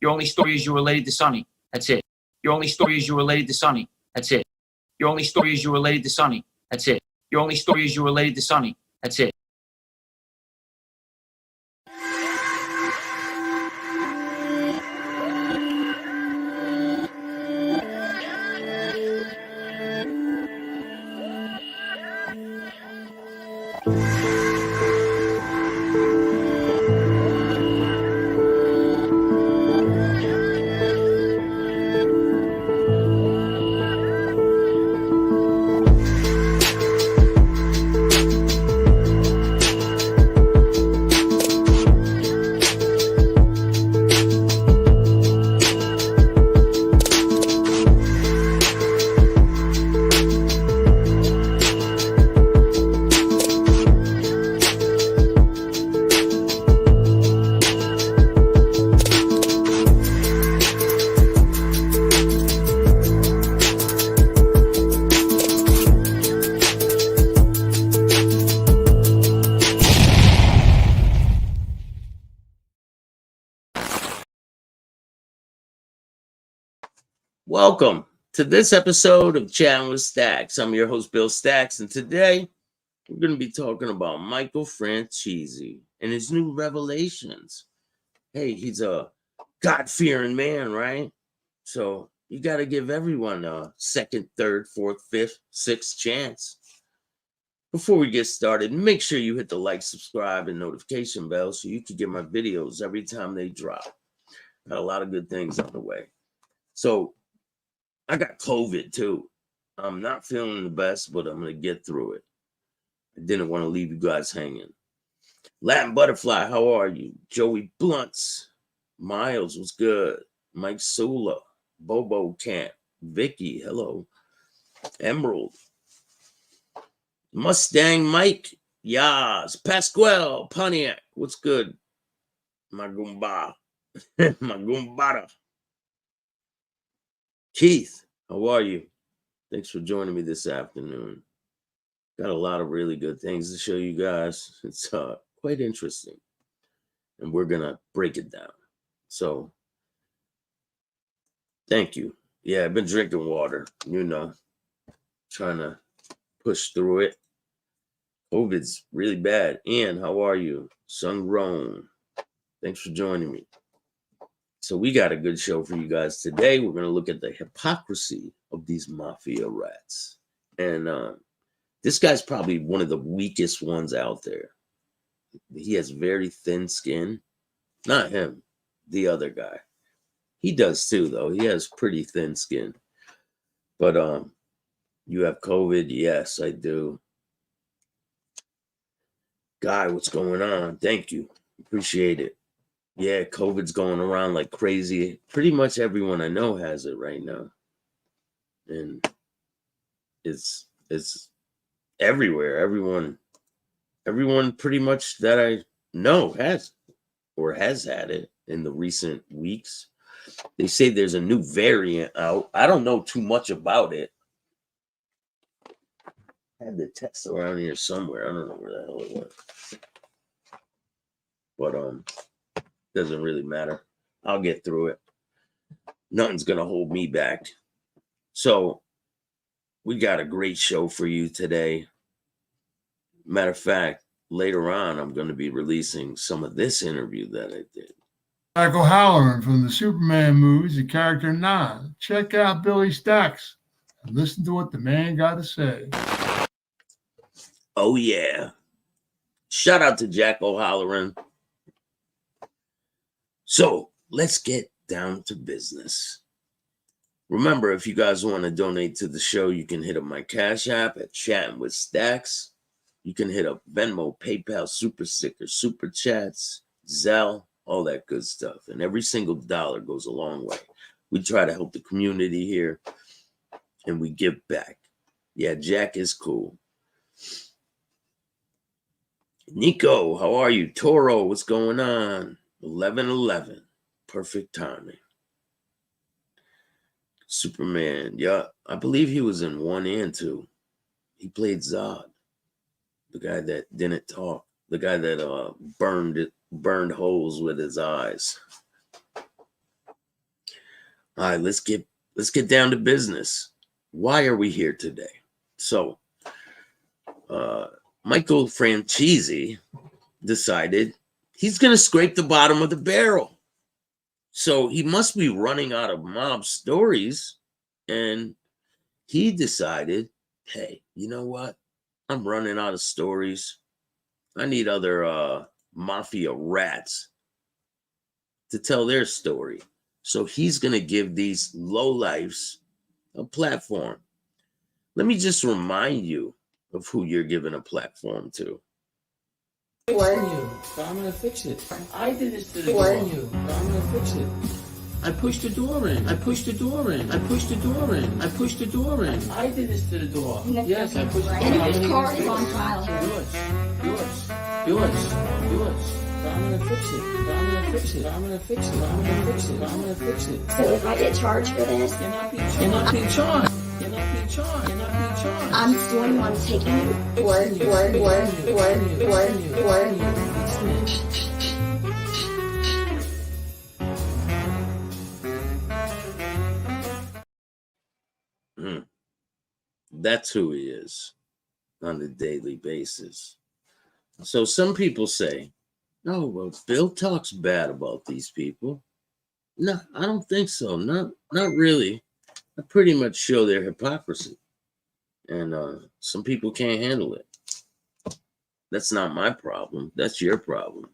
Your only story is you're related to Sonny. That's it. Your only story is you're related to Sonny. That's it. Your only story is you're related to Sonny. That's it. Your only story is you're related to Sonny. That's it. Welcome to this episode of Chattin with Staxx. I'm your host, Bill Staxx, and today we're going to be talking about Michael Franzese and his new revelations. Hey, he's a God-fearing man, right? So you got to give everyone a second, third, fourth, fifth, sixth chance. Before we get started, make sure you hit the like, subscribe, and notification bell so you can get my videos every time they drop. Got a lot of good things on the way. So I got COVID too. I'm not feeling the best, but I'm going to get through it. I didn't want to leave you guys hanging. Latin Butterfly, how are you? Joey Blunts. Miles was good. Mike Sula. Bobo Camp. Vicky, hello. Emerald. Mustang Mike. Yas. Pasquale. Pontiac. What's good? Magumba. Magumbada. Keith, how are you? Thanks for joining me this afternoon. Got a lot of really good things to show you guys. It's quite interesting. And we're going to break it down. So, thank you. Yeah, I've been drinking water, trying to push through it. COVID's really bad. Ian, how are you? Sung Roan, thanks for joining me. So we got a good show for you guys today. We're going to look at the hypocrisy of these mafia rats. And this guy's probably one of the weakest ones out there. He has very thin skin. Not him, the other guy. He does too, though. He has pretty thin skin. But you have COVID? Yes, I do. Guy, what's going on? Thank you. Appreciate it. Yeah, COVID's going around like crazy. Pretty much everyone I know has it right now. And it's everywhere. Everyone pretty much that I know has had it in the recent weeks. They say there's a new variant out. I don't know too much about it. I had the test around here somewhere. I don't know where the hell it was. But doesn't really matter. I'll get through it. Nothing's gonna hold me back. So we got a great show for you today. Matter of fact, later on, I'm going to be releasing some of this interview that I did. Jack O'Halloran from the Superman movies, the character Nine. Check out Billy Staxx and listen to what the man got to say. Oh, yeah. Shout out to Jack O'Halloran. So let's get down to business. Remember, if you guys want to donate to the show, you can hit up my Cash App at Chattin with Staxx. You can hit up Venmo, PayPal, Super Stickers, Super Chats, Zelle, all that good stuff. And every single dollar goes a long way. We try to help the community here, and we give back. Yeah, Jack is cool. Nico, how are you? Toro, what's going on? 11-11. Perfect timing. Superman, yeah, I believe he was in 1 and 2. He played Zod, the guy that didn't talk, the guy that burned holes with his eyes. All right, let's get down to business. Why are we here today? So, Michael Franzese decided he's going to scrape the bottom of the barrel. So he must be running out of mob stories. And he decided, hey, you know what? I'm running out of stories. I need other mafia rats to tell their story. So he's going to give these lowlifes a platform. Let me just remind you of who you're giving a platform to. Warn you, but I'm gonna fix it. I did this to the door. Warn you, but I'm gonna fix it. I pushed the door in. I pushed the door in. I pushed the door in. I pushed the door in. I did this to the door. Yes, I pushed the door in. And his card is on file. Yours. But I'm gonna fix it. But I'm gonna fix it. But I'm gonna fix it. But I'm gonna fix it. But I'm gonna fix it. So if I get charged for this, You're not being charged. You're not being charged. You're not being charged. You're not being charged. I'm the one taking you. Warn you. That's who he is on a daily basis. So some people say, oh, well, Bill talks bad about these people. No, I don't think so. Not really. I pretty much show their hypocrisy. And some people can't handle it. That's not my problem. That's your problem.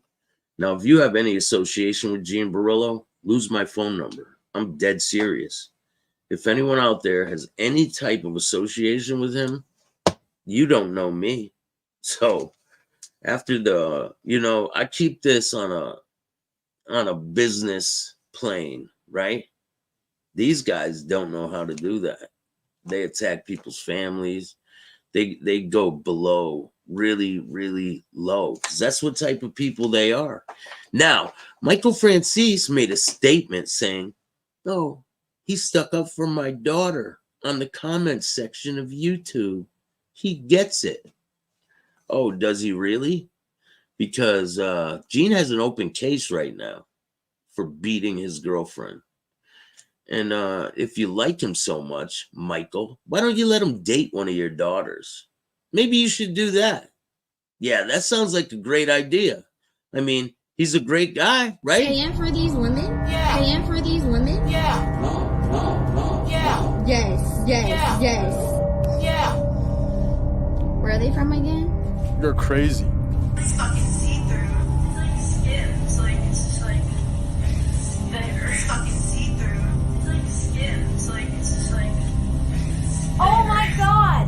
Now, if you have any association with Gene Barillo, lose my phone number. I'm dead serious. If anyone out there has any type of association with him, you don't know me. So after I keep this on a business plane, right? These guys don't know how to do that. They attack people's families. They go below, really, really low, because that's what type of people they are. Now, Michael Franzese made a statement saying, oh, he stuck up for my daughter on the comments section of YouTube. He gets it. Oh, does he really? Because Gene has an open case right now for beating his girlfriend. And if you like him so much, Michael, why don't you let him date one of your daughters? Maybe you should do that. Yeah, that sounds like a great idea. I mean, he's a great guy, right? Paying for these women? Yeah. Paying for these women? Yeah. No. Yeah. Yes. Yeah. Where are they from again? You're crazy. It's fucking see-through. It's like skin. It's just like there. It's fucking see-through. It's like skin. It's just like Oh my god!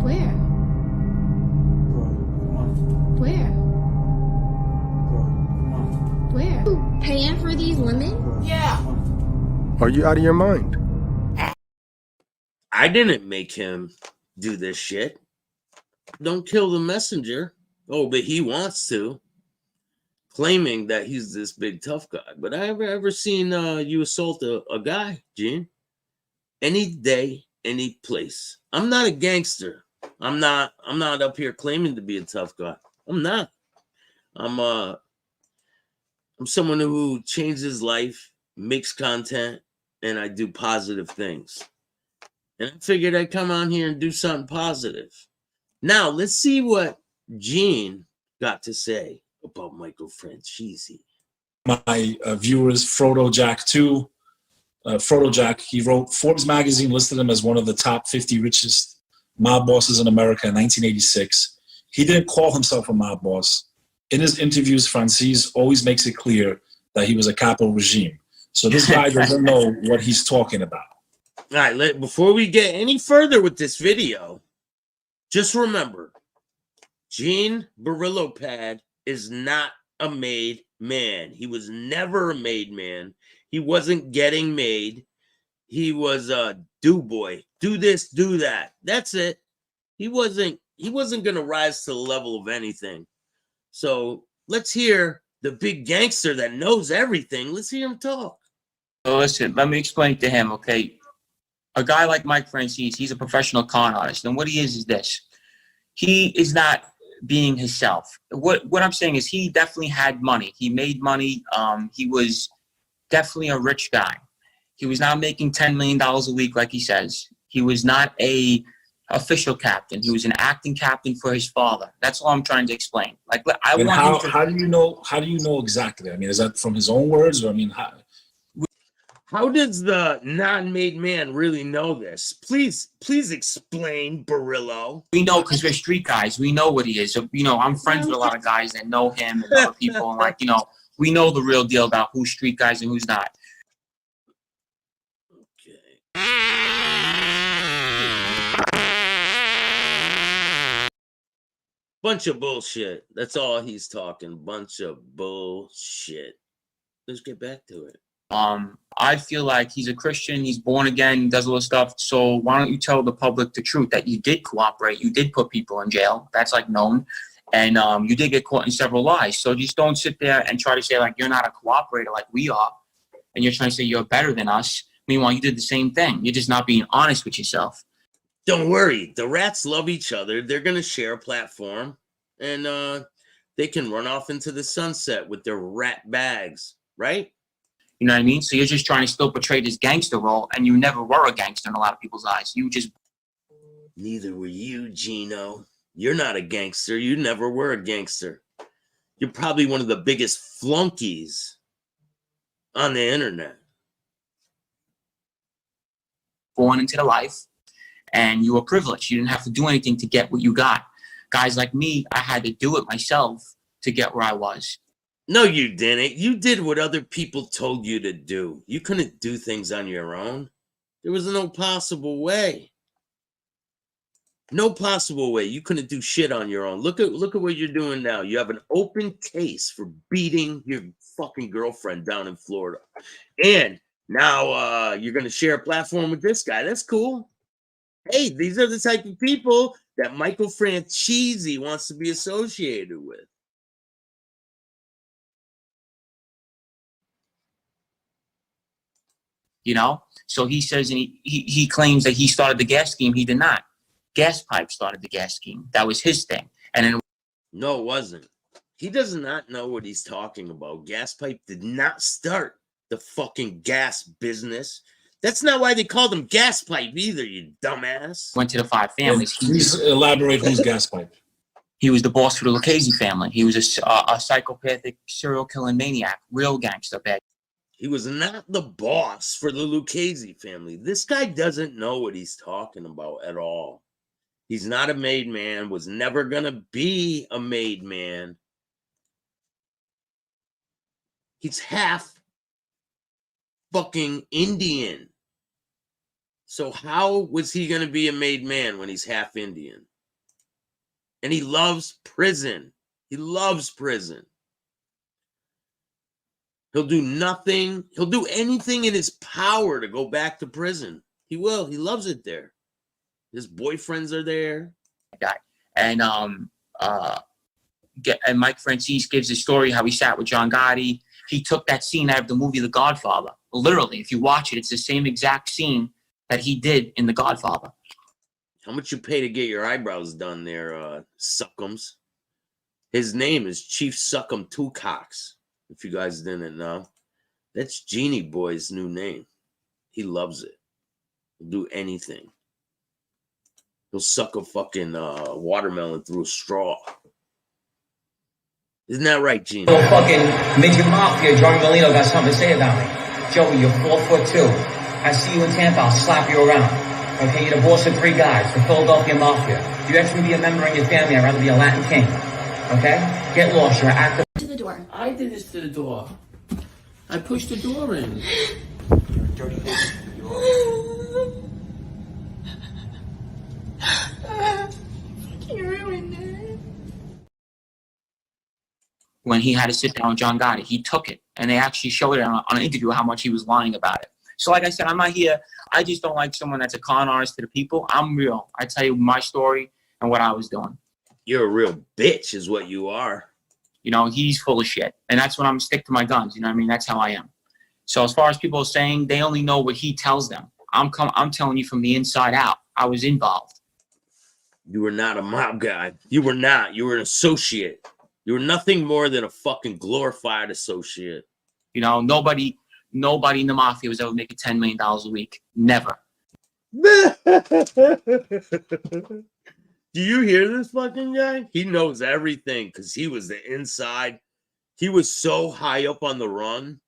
Where? Where? Paying for these women? Yeah. Are you out of your mind? I didn't make him do this shit. Don't kill the messenger. Oh, but he wants to, claiming that he's this big tough guy. But I ever seen you assault a guy, Gene? Any day, any place. I'm not a gangster. I'm not up here claiming to be a tough guy. I'm not. I'm someone who changes life, makes content, and I do positive things. And I figured I'd come on here and do something positive. Now, let's see what Gene got to say about Michael Franzese. My viewers, Frodo Jack 2. Frodo Jack, he wrote, Forbes magazine listed him as one of the top 50 richest mob bosses in America in 1986. He didn't call himself a mob boss. In his interviews, Franzese always makes it clear that he was a capo regime. So this guy doesn't know what he's talking about. All right, before we get any further with this video, just remember, Gene Barillo Pad is not a made man. He was never a made man. He wasn't getting made. He was a do boy. Do this, do that. That's it. He wasn't going to rise to the level of anything. So let's hear the big gangster that knows everything. Let's hear him talk. So listen, let me explain to him, okay? A guy like Mike Franzese, he's a professional con artist. And what he is this. He is not being himself. What I'm saying is he definitely had money. He made money. He was definitely a rich guy. He was not making $10 million a week like he says. He was not a official captain. He was an acting captain for his father. That's all I'm trying to explain. Like, I And want him to. how do you know? How do you know exactly? I mean, is that from his own words, or I mean, How does the non-made man really know this? Please explain, Barillo. We know because we're street guys. We know what he is. So, you know, I'm friends with a lot of guys that know him and other people. And, like, you know, we know the real deal about who's street guys and who's not. Bunch of bullshit. That's all he's talking. Bunch of bullshit. Let's get back to it. I feel like he's a Christian. He's born again, does all this stuff. So why don't you tell the public the truth that you did cooperate? You did put people in jail. That's like known. And you did get caught in several lies. So just don't sit there and try to say like you're not a cooperator like we are. And you're trying to say you're better than us. Meanwhile, you did the same thing. You're just not being honest with yourself. Don't worry. The rats love each other. They're going to share a platform. And they can run off into the sunset with their rat bags. Right? You know what I mean? So you're just trying to still portray this gangster role, and you never were a gangster in a lot of people's eyes. You just... Neither were you, Gino. You're not a gangster. You never were a gangster. You're probably one of the biggest flunkies on the internet. Born into the life, and you were privileged. You didn't have to do anything to get what you got. Guys like me, I had to do it myself to get where I was. No, you didn't. You did what other people told you to do. You couldn't do things on your own. There was no possible way. No possible way. You couldn't do shit on your own. Look at what you're doing now. You have an open case for beating your fucking girlfriend down in Florida. And now you're going to share a platform with this guy. That's cool. Hey, these are the type of people that Michael Franzese wants to be associated with. You know? So he says, and he claims that he started the gas scheme. He did not. Gas Pipe started the gas scheme. That was his thing. And then... No, it wasn't. He does not know what he's talking about. Gas Pipe did not start the fucking gas business. That's not why they called him Gas Pipe either, you dumbass. Went to the 5 families. Please elaborate who's Gas Pipe. He was the boss for the Lucchese family. He was a psychopathic serial killing maniac, real gangster, bad. He was not the boss for the Lucchese family. This guy doesn't know what he's talking about at all. He's not a made man, was never going to be a made man. He's half fucking Indian. So how was he going to be a made man when he's half Indian? And he loves prison. He loves prison. He'll do nothing. He'll do anything in his power to go back to prison. He will. He loves it there. His boyfriends are there. And Mike Franzese gives his story how he sat with John Gotti. He took that scene out of the movie The Godfather. Literally, if you watch it, it's the same exact scene that he did in The Godfather. How much you pay to get your eyebrows done there, Suckums? His name is Chief Suckum Tucox, if you guys didn't know. That's Genie Boy's new name. He loves it. He'll do anything. He'll suck a fucking watermelon through a straw. Isn't that right, Genie? Fucking midget mafia, Johnny Molino got something to say about me. Joey, you're 4'2". I see you in Tampa, I'll slap you around. Okay, you're the boss of 3 guys, the Philadelphia Mafia. If you actually be a member in your family, I'd rather be a Latin king. Okay? Get lost, you're an actor. To the door. I did this to the door. I pushed the door in. Dirty You ruined it. When he had to sit down with John Gotti, he took it. And they actually showed it on an interview how much he was lying about it. So like I said, I'm not here. I just don't like someone that's a con artist to the people. I'm real. I tell you my story and what I was doing. You're a real bitch is what you are. You know, he's full of shit. And that's when I'm stick to my guns. You know what I mean? That's how I am. So as far as people are saying, they only know what he tells them. I'm telling you from the inside out. I was involved. You were not a mob guy. You were not. You were an associate. You were nothing more than a fucking glorified associate. You know, nobody nobody in the mafia was ever making $10 million a week. Never. Do you hear this fucking guy? He knows everything because he was the inside. He was so high up on the run,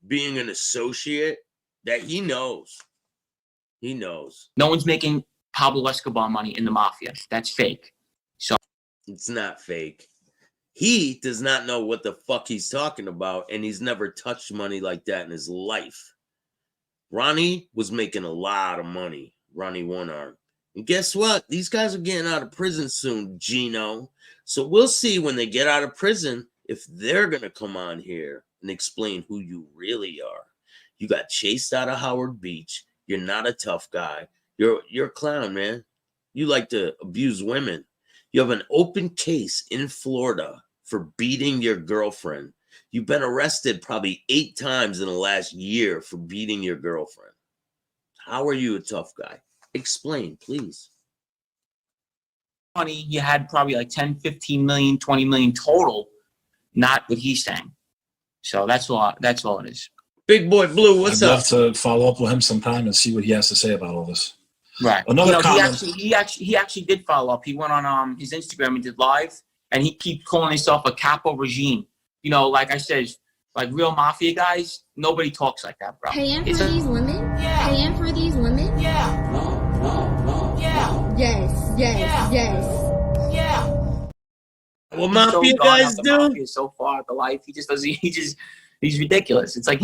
being an associate, that he knows. He knows. No one's making Pablo Escobar money in the mafia. That's fake. So it's not fake. He does not know what the fuck he's talking about, and he's never touched money like that in his life. Ronnie was making a lot of money. Ronnie One Arm. And guess what? These guys are getting out of prison soon, Gino. So we'll see when they get out of prison if they're going to come on here and explain who you really are. You got chased out of Howard Beach. You're not a tough guy. You're a clown, man. You like to abuse women. You have an open case in Florida for beating your girlfriend. You've been arrested probably 8 times in the last year for beating your girlfriend. How are you a tough guy? Explain, please. money, you had probably like 10, 15 million, 20 million total, not what he's saying. So that's all it is. Big Boy Blue, what's I'd up? love to follow up with him sometime and see what he has to say about all this. Right. Another comment. He actually did follow up. He went on his Instagram and did live, and he keeps calling himself a capo regime. You know, like I said, like real mafia guys, nobody talks like that, bro. Paying for these women? Yeah. Paying for these women? Yeah. No. Yeah. Yes, Yeah. yes. Yeah. What He's mafia so gone guys out the do? mafia so far out the life. He just doesn't. He's ridiculous. It's like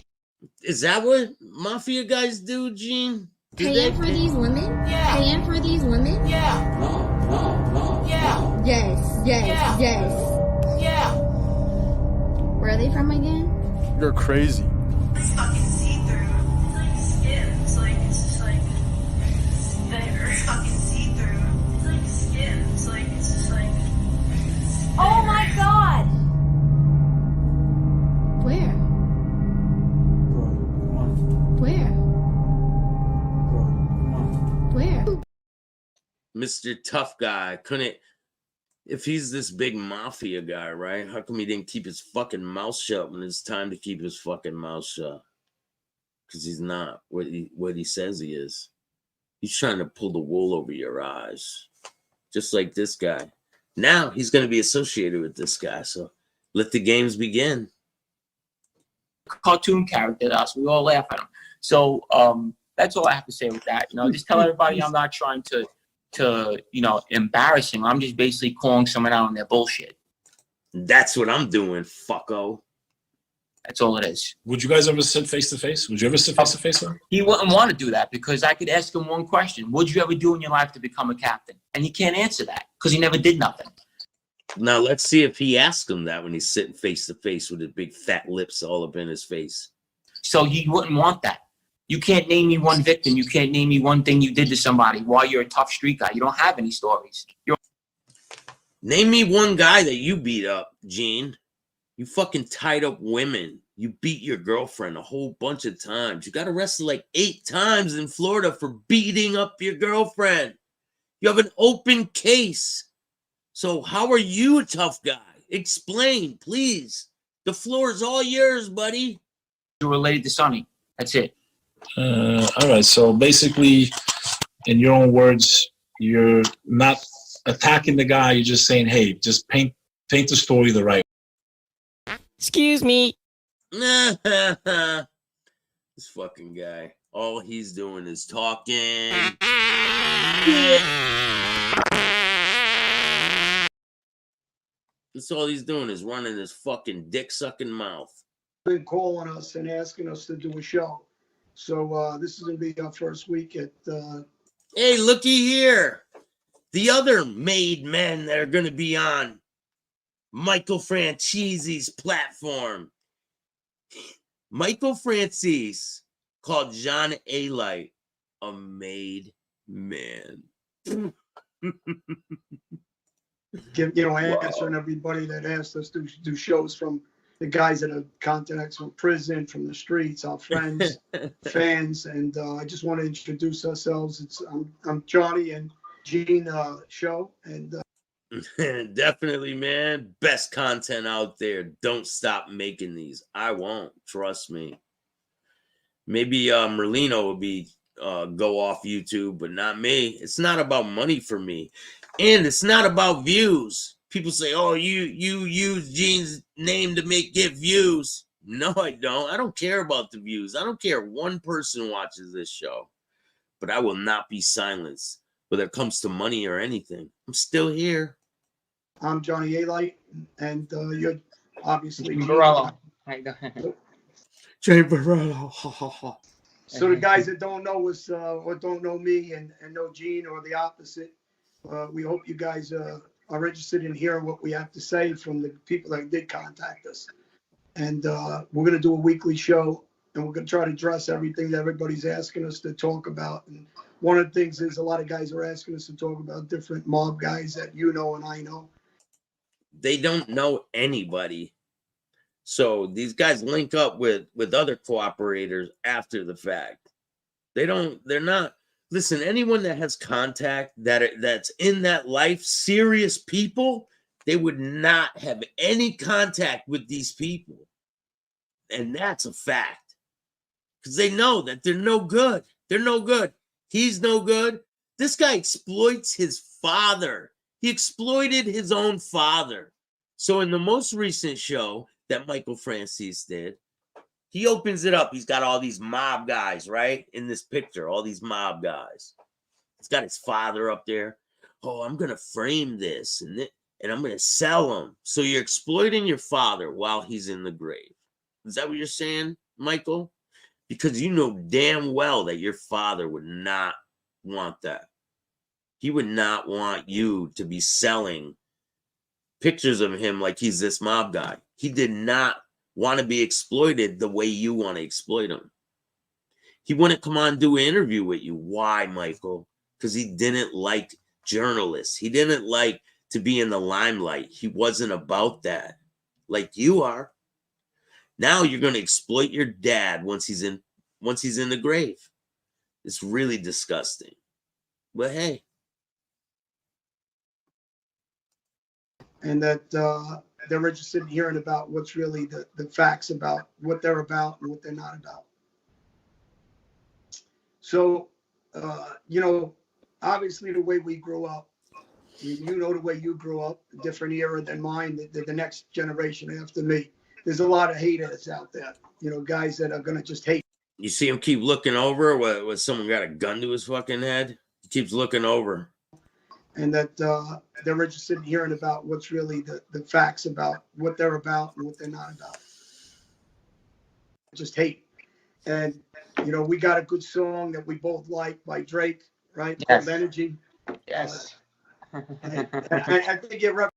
Is that what mafia guys do, Gene? Do Paying for these women? Yeah. Paying for these women? Yeah. No. Yeah. Yes, Yeah. yes. Yeah. Where are they from again? You're crazy. It's fucking see-through. It's like skin. It's just like there. Fucking see-through. It's like skin. It's just like Oh my God. Where? Where? Where? Mr. Tough Guy couldn't. If he's this big mafia guy, right? How come he didn't keep his fucking mouth shut when it's time to keep his fucking mouth shut? Because he's not what he says he is. He's trying to pull the wool over your eyes, just like this guy. Now he's going to be associated with this guy. So let the games begin. cartoon character to us. We all laugh at him. So that's all I have to say with that. You know, just tell everybody I'm not trying to embarrass him. I'm just basically calling someone out on their bullshit. That's what I'm doing, fucko. That's all it is. Would you guys ever sit face to face? Would you ever sit face to face with him? He wouldn't want to do that because I could ask him one question. What'd you ever do in your life to become a captain? And he can't answer that because he never did nothing. Now let's see if he asks him that when he's sitting face to face with his big fat lips all up in his face. So he wouldn't want that. You can't name me one victim. You can't name me one thing you did to somebody while you're a tough street guy. You don't have any stories. Name me one guy that you beat up, Gene. You fucking tied up women. You beat your girlfriend a whole bunch of times. You got arrested like 8 times in Florida for beating up your girlfriend. You have an open case. So how are you a tough guy? Explain, please. The floor is all yours, buddy. You're related to Sonny. That's it. All right. So basically, in your own words, you're not attacking the guy. You're just saying, hey, just paint the story the right way. Excuse me. This fucking guy. All he's doing is talking. That's all he's doing is running his fucking dick-sucking mouth. Been calling us and asking us to do a show. So this is going to be our first week at... Hey, looky here. The other made men that are going to be on Michael Franzese's platform. Michael Franzese called John A-Light a made man. Answering everybody that asked us to do shows, from the guys that have contacted us from prison, from the streets, our friends, fans, and I just want to introduce ourselves. I'm Johnny and Gene show, and definitely, man, best content out there. Don't stop making these. I won't, trust me. Maybe Merlino would be go off YouTube, but not me. It's not about money for me, and it's not about views. People say, "Oh, you use Gene's name to get views." No, I don't. I don't care about the views. I don't care if one person watches this show, but I will not be silenced whether it comes to money or anything. I'm still here. I'm Johnny Alite, and you're obviously Gene. Varela. Jay Barrella. So the guys that don't know us or don't know me and know Gene or the opposite, we hope you guys are interested in hearing what we have to say from the people that did contact us. And we're going to do a weekly show, and we're going to try to address everything that everybody's asking us to talk about. And one of the things is a lot of guys are asking us to talk about different mob guys that you know and I know. They don't know anybody. So these guys link up with other cooperators after the fact. They're not, listen, anyone that has contact that's in that life, serious people, they would not have any contact with these people. And that's a fact. Because they know that they're no good. They're no good. He's no good. This guy exploits his father. He exploited his own father. So in the most recent show that Michael Franzese did, he opens it up. He's got all these mob guys, right? In this picture, all these mob guys. He's got his father up there. Oh, I'm going to frame this and I'm going to sell him. So you're exploiting your father while he's in the grave. Is that what you're saying, Michael? Because you know damn well that your father would not want that. He would not want you to be selling pictures of him like he's this mob guy. He did not want to be exploited the way you want to exploit him. He wouldn't come on and do an interview with you. Why, Michael? Because he didn't like journalists. He didn't like to be in the limelight. He wasn't about that like you are. Now you're going to exploit your dad once he's in the grave. It's really disgusting. But hey. And that they're interested in hearing about what's really the facts about what they're about and what they're not about. So, obviously the way we grew up, you know the way you grew up, a different era than mine, the next generation after me. There's a lot of haters out there, guys that are going to just hate. You see him keep looking over when someone got a gun to his fucking head? He keeps looking over. And that they're interested in hearing about what's really the facts about what they're about and what they're not about. Just hate. And, we got a good song that we both like by Drake, right? Yes. Called Energy. Yes. I think you're.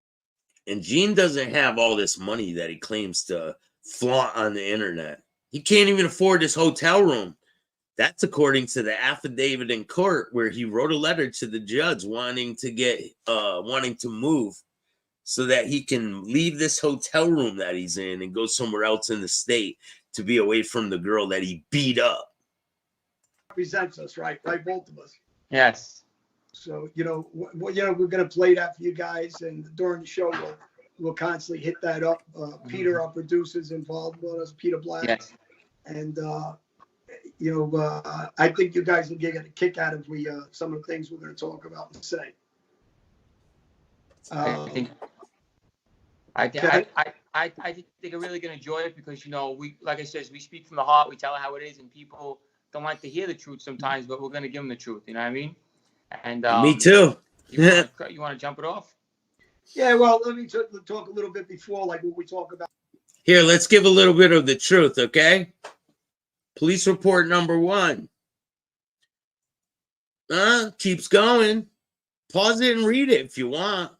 And Gene doesn't have all this money that he claims to flaunt on the internet. He can't even afford this hotel room. That's according to the affidavit in court where he wrote a letter to the judge wanting to move so that he can leave this hotel room that he's in and go somewhere else in the state to be away from the girl that he beat up. Represents us, right? Both of us. Yes. So, we're going to play that for you guys. And during the show, we'll constantly hit that up. Peter, our producer, is involved with us, Peter Black. Yes. And, I think you guys will get a kick out of some of the things we're going to talk about and say. I think they're really going to enjoy it because, we, like I said, we speak from the heart. We tell it how it is, and people don't like to hear the truth sometimes, but we're going to give them the truth. You know what I mean? And me too. You want to jump it off? Yeah, well, let me talk a little bit before, like what we talk about. Here, let's give a little bit of the truth, okay? Police report number 1. Keeps going. Pause it and read it if you want.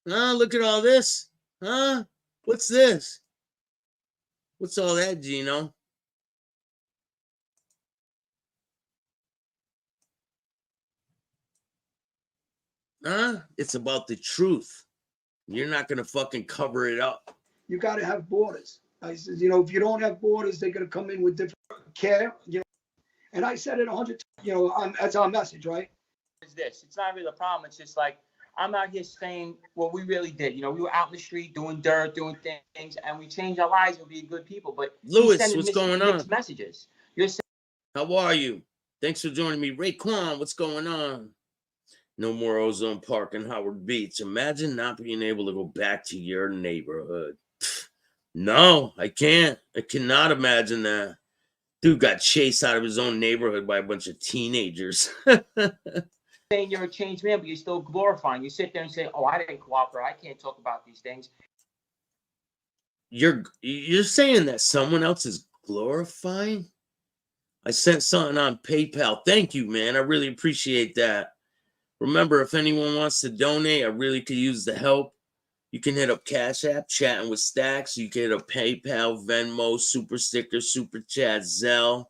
Look at all this. What's this? What's all that, Gino? It's about the truth. You're not going to fucking cover it up. You got to have borders. I said, if you don't have borders, they're going to come in with different care. And I said it 100 times, that's our message, right? It's this. It's not really a problem. It's just like, I'm out here saying what we really did. We were out in the street doing dirt, doing things, and we changed our lives and being good people. But Lewis, what's going on? Messages. You're saying How are you? Thanks for joining me. Raekwon, what's going on? No more Ozone Park in Howard Beach. Imagine not being able to go back to your neighborhood. No, I can't. I cannot imagine that. Dude got chased out of his own neighborhood by a bunch of teenagers. Saying you're a changed man, but you're still glorifying. You sit there and say, "Oh, I didn't cooperate. I can't talk about these things." You're saying that someone else is glorifying? I sent something on PayPal. Thank you, man. I really appreciate that. Remember, if anyone wants to donate, I really could use the help. You can hit up Cash App, Chatting with Staxx. You can hit up PayPal, Venmo, Super Sticker, Super Chat, Zelle.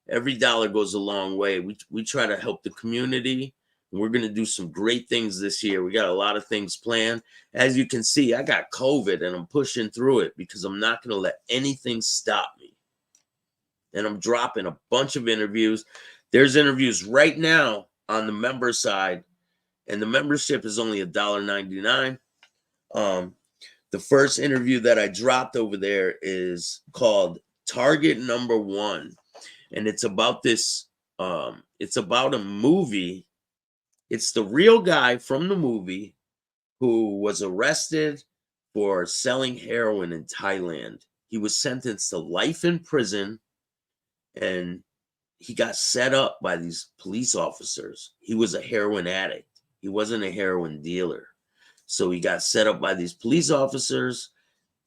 Every dollar goes a long way. We try to help the community. And we're going to do some great things this year. We got a lot of things planned. As you can see, I got COVID and I'm pushing through it because I'm not going to let anything stop me. And I'm dropping a bunch of interviews. There's interviews right now on the member side, and the membership is only $1.99. The first interview that I dropped over there is called Target Number One, and it's about this. It's about a movie. It's the real guy from the movie who was arrested for selling heroin in Thailand. He was sentenced to life in prison. And he got set up by these police officers. He was a heroin addict. He wasn't a heroin dealer. So he got set up by these police officers,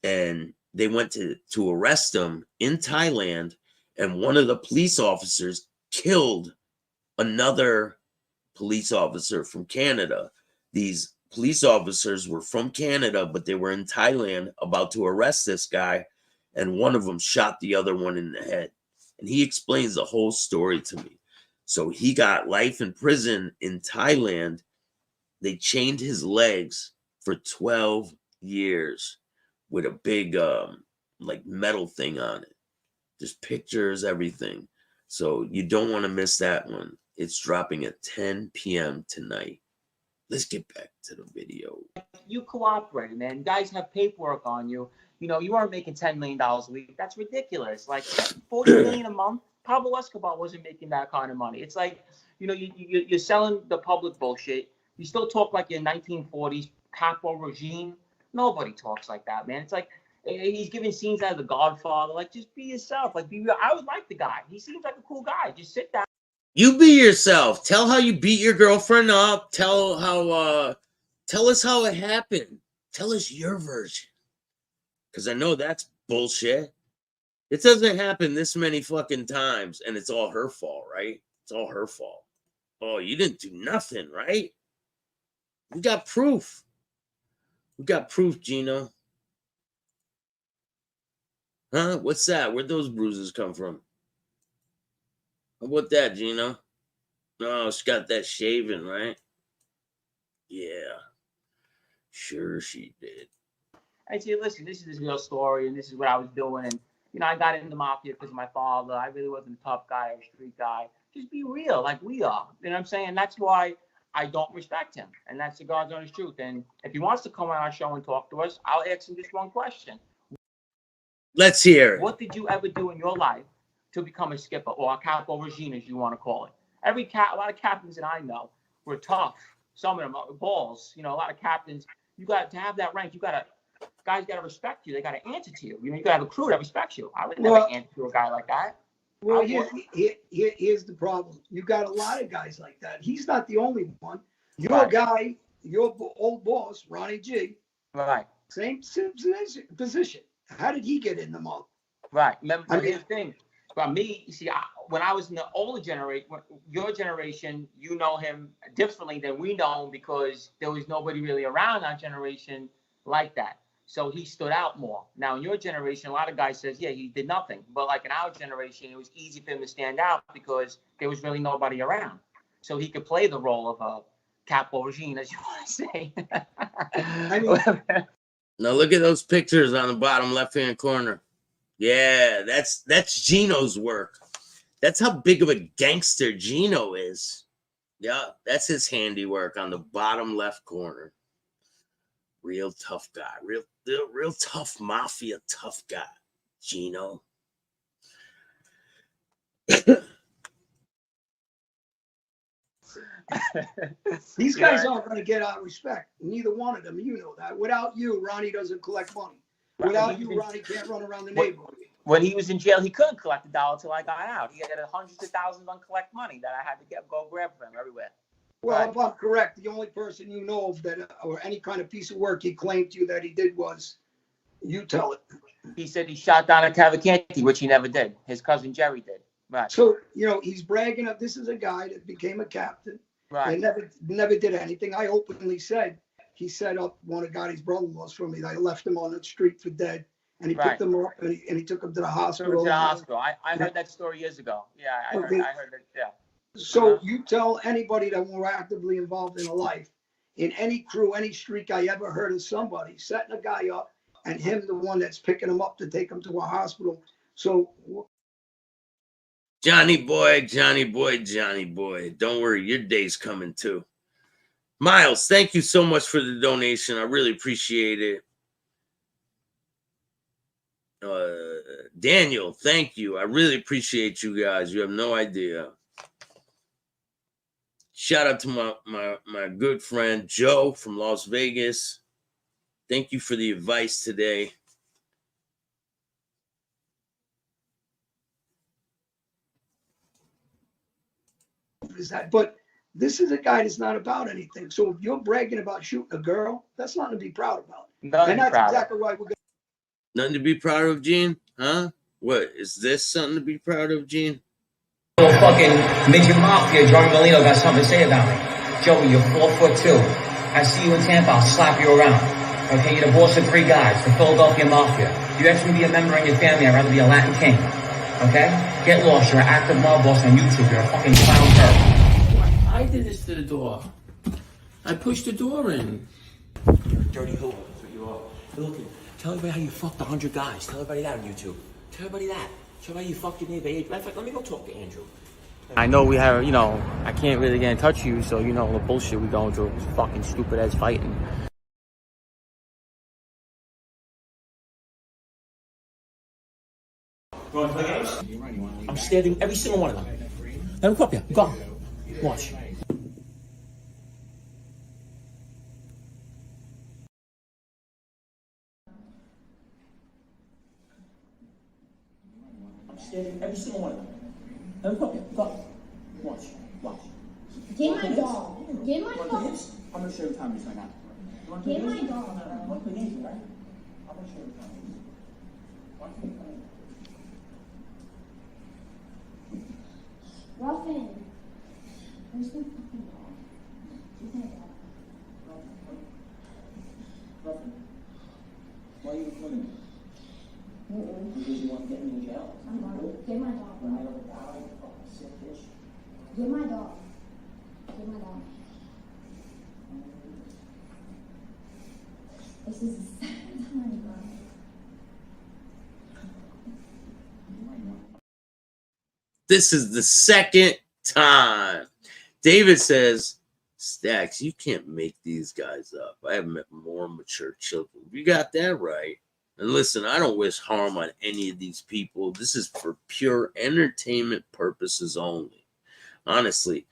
and they went to arrest him in Thailand. And one of the police officers killed another police officer from Canada. These police officers were from Canada, but they were in Thailand about to arrest this guy. And one of them shot the other one in the head. And he explains the whole story to me. So he got life in prison in Thailand. They chained his legs for 12 years with a big like metal thing on it. Just pictures, everything. So you don't want to miss that one. It's dropping at 10 p.m. tonight. Let's get back to the video. You cooperated, man. Guys have paperwork on you. You know, you aren't making $10 million a week. That's ridiculous. Like $40 million a month. Pablo Escobar wasn't making that kind of money. It's like, you know, you're selling the public bullshit. You still talk like your 1940s capo regime. Nobody talks like that, man. It's like he's giving scenes out of The Godfather. Like, just be yourself. Like, be real. I would like the guy. He seems like a cool guy. Just sit down. You be yourself. Tell how you beat your girlfriend up. Tell us how it happened. Tell us your version. Because I know that's bullshit. It doesn't happen this many fucking times, and it's all her fault, right? It's all her fault. Oh, you didn't do nothing, right? We got proof. We got proof, Gino. Huh? What's that? Where'd those bruises come from? How about that, Gino? Oh, she got that shaven, right? Yeah. Sure she did. I say, listen, this is the real story, and this is what I was doing. And, you know, I got into the mafia because of my father. I really wasn't a tough guy or a street guy. Just be real, like we are. You know what I'm saying? That's why I don't respect him. And that's the God's honest truth. And if he wants to come on our show and talk to us, I'll ask him just one question. Let's hear it. What did you ever do in your life to become a skipper or a capo regime, as you want to call it? A lot of captains that I know were tough. Some of them are balls. You know, a lot of captains, you got to have that rank. Guys got to respect you. They got to answer to you. You know, you got to have a crew that respects you. I would never answer to a guy like that. Well, here's the problem. You got a lot of guys like that. He's not the only one. Your guy, your old boss, Ronnie G. Right. Same position. How did he get in the mob? Right. Remember, here's the thing. But me, you see, when I was in the older generation, your generation, you know him differently than we know him because there was nobody really around our generation like that. So he stood out more. Now, in your generation, a lot of guys says, yeah, he did nothing. But like in our generation, it was easy for him to stand out because there was really nobody around. So he could play the role of a capo regime, as you want to say. I mean, now look at those pictures on the bottom left-hand corner. Yeah, that's Gino's work. That's how big of a gangster Gino is. Yeah, that's his handiwork on the bottom left corner. Real tough guy. Real tough mafia tough guy. Gino. These guys aren't going to get our respect. Neither one of them. You know that. Without you, Ronnie doesn't collect money. Without you, Ronnie can't run around the neighborhood. When he was in jail, he couldn't collect a dollar till I got out. He had hundreds of thousands uncollected money that I had to go grab from him everywhere. Well, Right. if I'm correct, the only person you know of that, or any kind of piece of work he claimed to you that he did was, you tell it. He said he shot down a Cavalcanti, which he never did. His cousin Jerry did. Right. So, you know, he's bragging of this is a guy that became a captain Right. and never did anything. I openly said he set up one of Gotti's brother-in-laws for me. I left him on the street for dead, and he Right. picked him up and he took him to the To hospital. the hospital. I heard that story years ago. Yeah, I heard that. Yeah. So you tell anybody that were actively involved in a life, in any crew, any streak I ever heard of somebody setting a guy up and him the one that's picking him up to take him to a hospital. So Johnny boy, Johnny boy, Johnny boy. Don't worry, your day's coming too. Miles, thank you so much for the donation. I really appreciate it. Daniel, thank you. I really appreciate you guys. You have no idea. Shout out to my good friend Joe from Las Vegas. Thank you for the advice today. is that, but this is a guy that's not about anything. So if you're bragging about shooting a girl, that's nothing to be proud about. Nothing And to be that's proud of. exactly why we're going Nothing to be proud of, Gene? Huh? What? Is this something to be proud of, Gene? Little fucking midget mafia, Johnny Molino got something to say about me. Joey, you're 4'2". I see you in Tampa, I'll slap you around. Okay, you're the boss of 3 guys, the Philadelphia Mafia. You actually be a member in your family, I'd rather be a Latin king. Okay? Get lost, you're an active mob boss on YouTube, you're a fucking clown turd. I did this to the door. I pushed the door in. Dirty hooper. That's what you are. Hey, look, tell everybody how you fucked 100 guys. Tell everybody that on YouTube. Tell everybody that. Tell everybody you fucked your neighbor. Matter of fact, let me go talk to Andrew. I know we have, I can't really get in touch with you, so the bullshit we going through is fucking stupid as fighting. You want to play games? I'm stabbing every single one of them. Let me come up here. Go. Watch. I'm stabbing every single one of them. Let me come up here. Go. Watch. Watch. Get my dog. Get my dog. I'm gonna show you time right now. Get my dog. You want to play games, right? I'm gonna show you time. Want to play games? Ruffin. Where's my fucking dog? Get my dog. Ruffin, why are you recording me? Because you want to get me in jail. I'm not. Get my dog. When I go to die, you fucking sick bitch. Get my dog. Get my dog. This is the second time, bro. This is the second time. David says, Staxx, you can't make these guys up. I have met more mature children. You got that right. And listen, I don't wish harm on any of these people. This is for pure entertainment purposes only. Honestly,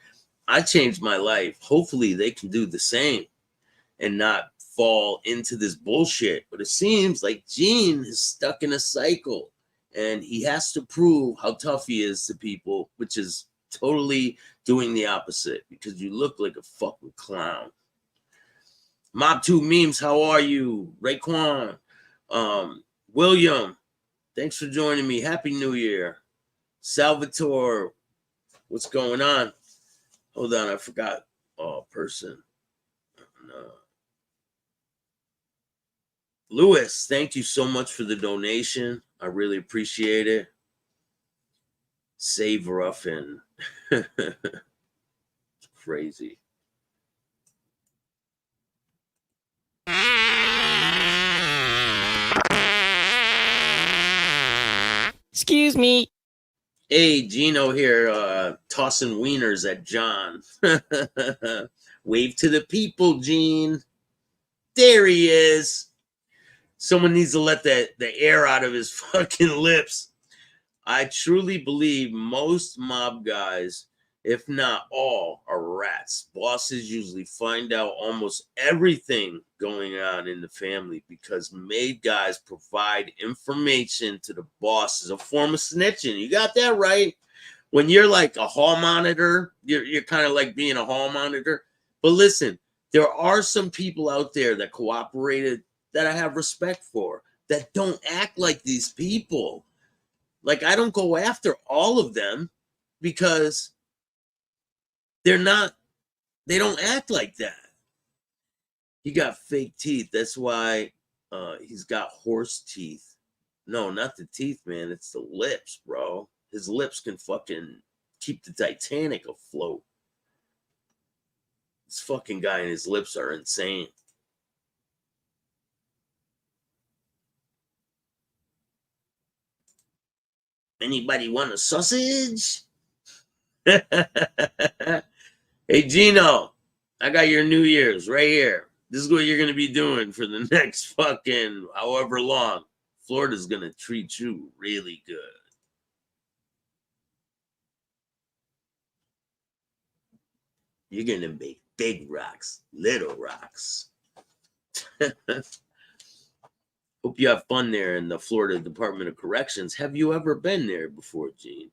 I changed my life. Hopefully they can do the same and not fall into this bullshit. But it seems like Gene is stuck in a cycle and he has to prove how tough he is to people, which is totally doing the opposite because you look like a fucking clown. Mob 2 memes, how are you? Raekwon, William, thanks for joining me. Happy New Year. Salvatore, what's going on? Hold on, I forgot. Person. No. Lewis, thank you so much for the donation. I really appreciate it. Save Ruffin. It's crazy. Excuse me. Hey, Gino here, tossing wieners at John. Wave to the people, Gene. There he is. Someone needs to let the air out of his fucking lips. I truly believe most mob guys, if not all, are rats. Bosses usually find out almost everything going on in the family because made guys provide information to the boss as a form of snitching. You got that right. When you're like a hall monitor, you're kind of like being a hall monitor. But listen, there are some people out there that cooperated that I have respect for, that don't act like these people. Like, I don't go after all of them because they don't act like that. He got fake teeth. That's why he's got horse teeth. No, not the teeth, man. It's the lips, bro. His lips can fucking keep the Titanic afloat. This fucking guy and his lips are insane. Anybody want a sausage? Hey, Gino, I got your New Year's right here. This is what you're going to be doing for the next fucking however long. Florida's going to treat you really good. You're going to make big rocks, little rocks. Hope you have fun there in the Florida Department of Corrections. Have you ever been there before, Gene?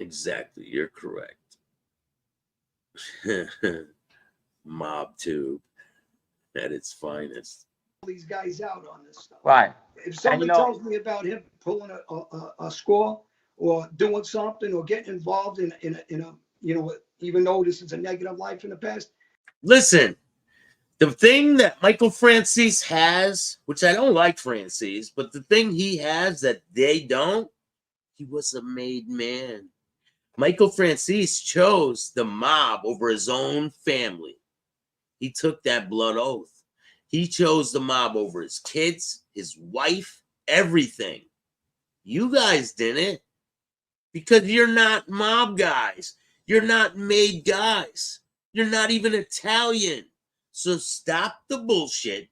Exactly, you're correct. Mob tube at its finest. These guys out on this stuff. Right. If somebody And, you know, tells me about him pulling a score or doing something or getting involved in a you know, even though this is a negative life in the past. Listen, the thing that Michael Franzese has, which I don't like Franzese, but the thing he has that they don't, he was a made man. Michael Franzese chose the mob over his own family. He took that blood oath. He chose the mob over his kids, his wife, everything. You guys didn't, because you're not mob guys. You're not made guys. You're not even Italian. So stop the bullshit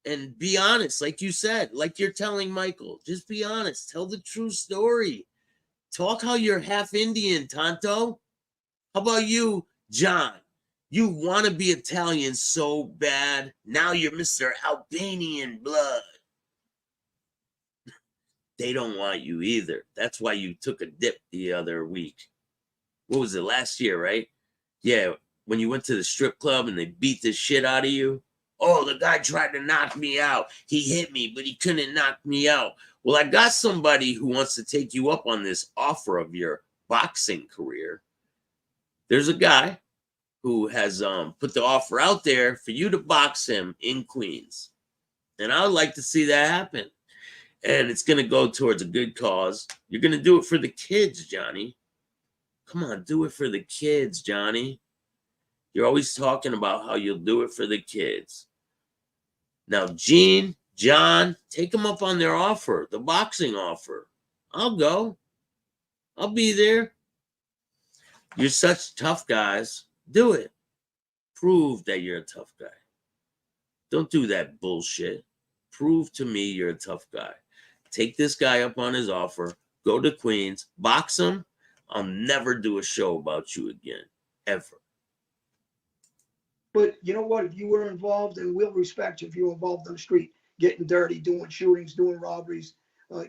and be honest, like you said, like you're telling Michael. Just be honest. Tell the true story. Talk how you're half Indian, Tonto. How about you, John? You want to be Italian so bad. Now you're Mr. Albanian blood. They don't want you either. That's why you took a dip the other week. What was it, last year, right? Yeah, when you went to the strip club and they beat the shit out of you. Oh, the guy tried to knock me out. He hit me, but he couldn't knock me out. Well, I got somebody who wants to take you up on this offer of your boxing career. There's a guy who has put the offer out there for you to box him in Queens. And I would like to see that happen. And it's going to go towards a good cause. You're going to do it for the kids, Johnny. Come on, do it for the kids, Johnny. You're always talking about how you'll do it for the kids. Now, Gene, John, take them up on their offer, the boxing offer. I'll go. I'll be there. You're such tough guys. Do it. Prove that you're a tough guy. Don't do that bullshit. Prove to me you're a tough guy. Take this guy up on his offer. Go to Queens. Box him. I'll never do a show about you again. Ever. But you know what? If you were involved, and we'll respect you if you're involved on the street, getting dirty, doing shootings, doing robberies,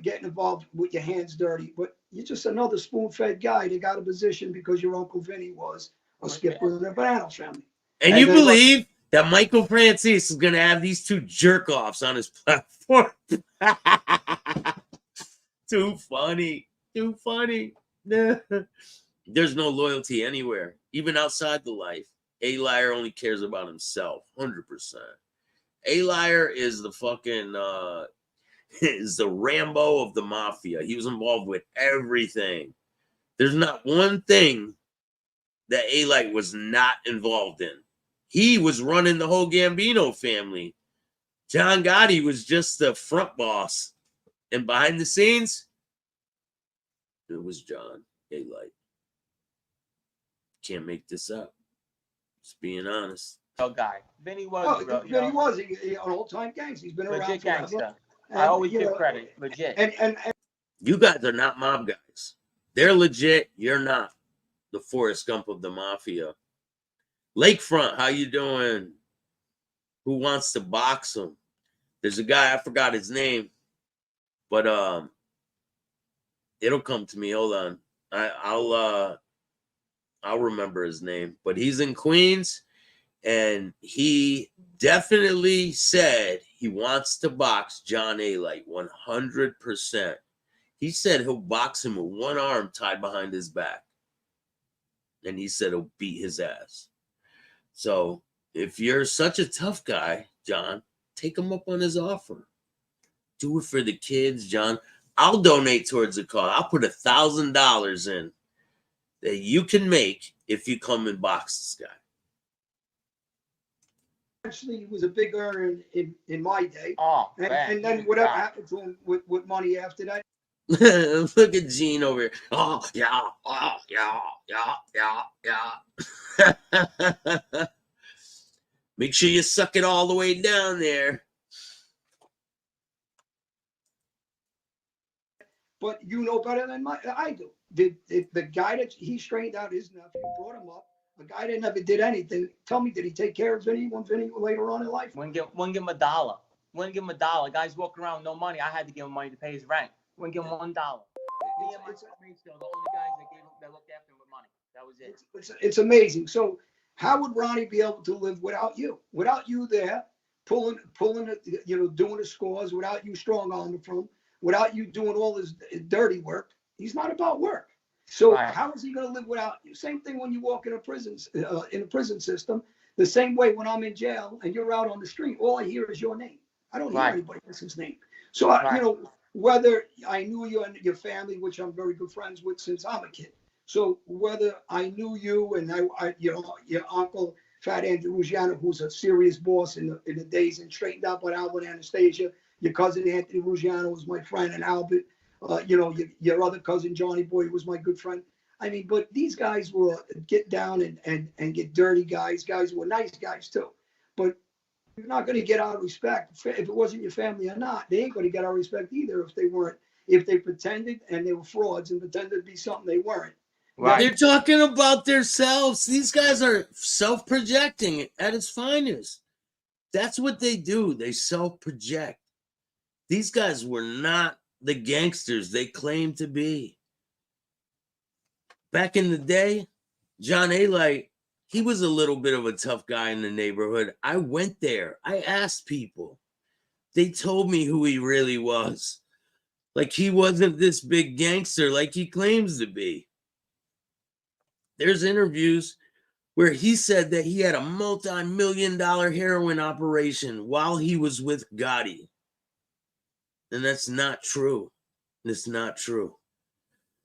getting involved with your hands dirty. But you're just another spoon-fed guy that got a position because your Uncle Vinny was a skipper in the Banana family. And you believe that Michael Franzese is going to have these two jerk-offs on his platform? Too funny. Too funny. There's no loyalty anywhere, even outside the life. A liar only cares about himself, 100%. A liar is the fucking is the Rambo of the mafia. He was involved with everything. There's not one thing that A-Light was not involved in. He was running the whole Gambino family. John Gotti was just the front boss. And behind the scenes, it was John A-Light. Can't make this up. Just being honest. Guy. Vinny was, Vinny was an old-time gangster. He's been around legit forever. gangster. I always give credit. Legit. And You guys are not mob guys. They're legit. You're not. The Forrest Gump of the mafia. Lakefront, how you doing? Who wants to box him? There's a guy, I forgot his name, but it'll come to me. Hold on. I'll remember his name. But he's in Queens, and he definitely said he wants to box John A. Light 100%. He said he'll box him with one arm tied behind his back. And he said he'll beat his ass. So if you're such a tough guy, John, take him up on his offer. Do it for the kids, John. I'll donate towards the cause. I'll put $1,000 in that you can make if you come and box this guy. Actually, he was a big earner in my day. Oh, and then whatever happened to him with money after that. Look at Gene over here. Oh, yeah. Make sure you suck it all the way down there. But you know better than I do. The guy that he straightened out his nephew, brought him up, a guy that never did anything. Tell me, did he take care of Vinny later on in life? Wouldn't give him $1. Wouldn't give him $1. Guys walking around with no money. I had to give him money to pay his rent. Wouldn't give him $1. Me and my mates are the only guys that looked after him with money. That was it. It's amazing. So how would Ronnie be able to live without you? Without you there, pulling, doing the scores, without you strong arming from him, without you doing all this dirty work. He's not about work. So how is he going to live without you? Same thing when you walk in a prison system. The same way when I'm in jail and you're out on the street, all I hear is your name. I don't hear anybody else's name. So whether I knew you and your family, which I'm very good friends with since I'm a kid. So whether I knew you and your uncle Fat Andrew Ruggiano, who's a serious boss in the days and straightened out by Albert Anastasia, your cousin Anthony Ruggiano was my friend, and Albert, your other cousin Johnny Boy was my good friend. I mean, but these guys were get down and get dirty guys who were nice guys too. But you're not going to get our respect if it wasn't your family or not. They ain't going to get our respect either if they pretended and they were frauds and pretended to be something they weren't. Right. They're talking about themselves. These guys are self-projecting at its finest. That's what they do. They self-project. These guys were not the gangsters they claimed to be. Back in the day, John A. Light, he was a little bit of a tough guy in the neighborhood. I went there. I asked people. They told me who he really was. Like he wasn't this big gangster like he claims to be. There's interviews where he said that he had a multi-million-dollar heroin operation while he was with Gotti. And that's not true. It's not true.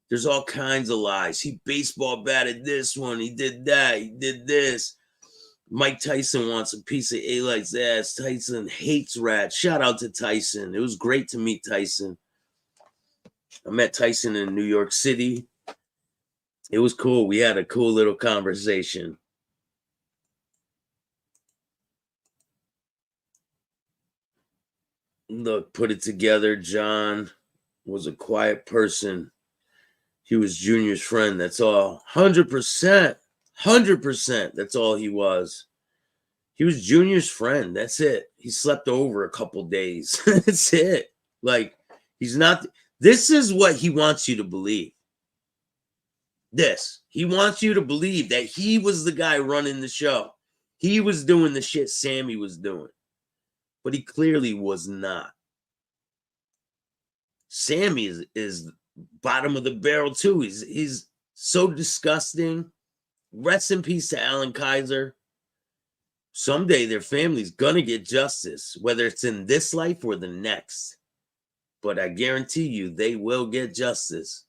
There's all kinds of lies. He baseball batted this one. He did that. He did this. Mike Tyson wants a piece of A-Light's ass. Tyson hates rats. Shout out to Tyson. It was great to meet Tyson. I met Tyson in New York City. It was cool. We had a cool little conversation. Look, put it together. John was a quiet person. He was Junior's friend. That's all. 100%. 100%. That's all he was. He was Junior's friend. That's it. He slept over a couple days. That's it. Like, he's not. This is what he wants you to believe. He wants you to believe that he was the guy running the show. He was doing the shit Sammy was doing. But he clearly was not. Sammy is bottom of the barrel too. He's so disgusting. Rest in peace to Alan Kaiser. Someday their family's gonna get justice, whether it's in this life or the next. But I guarantee you they will get justice.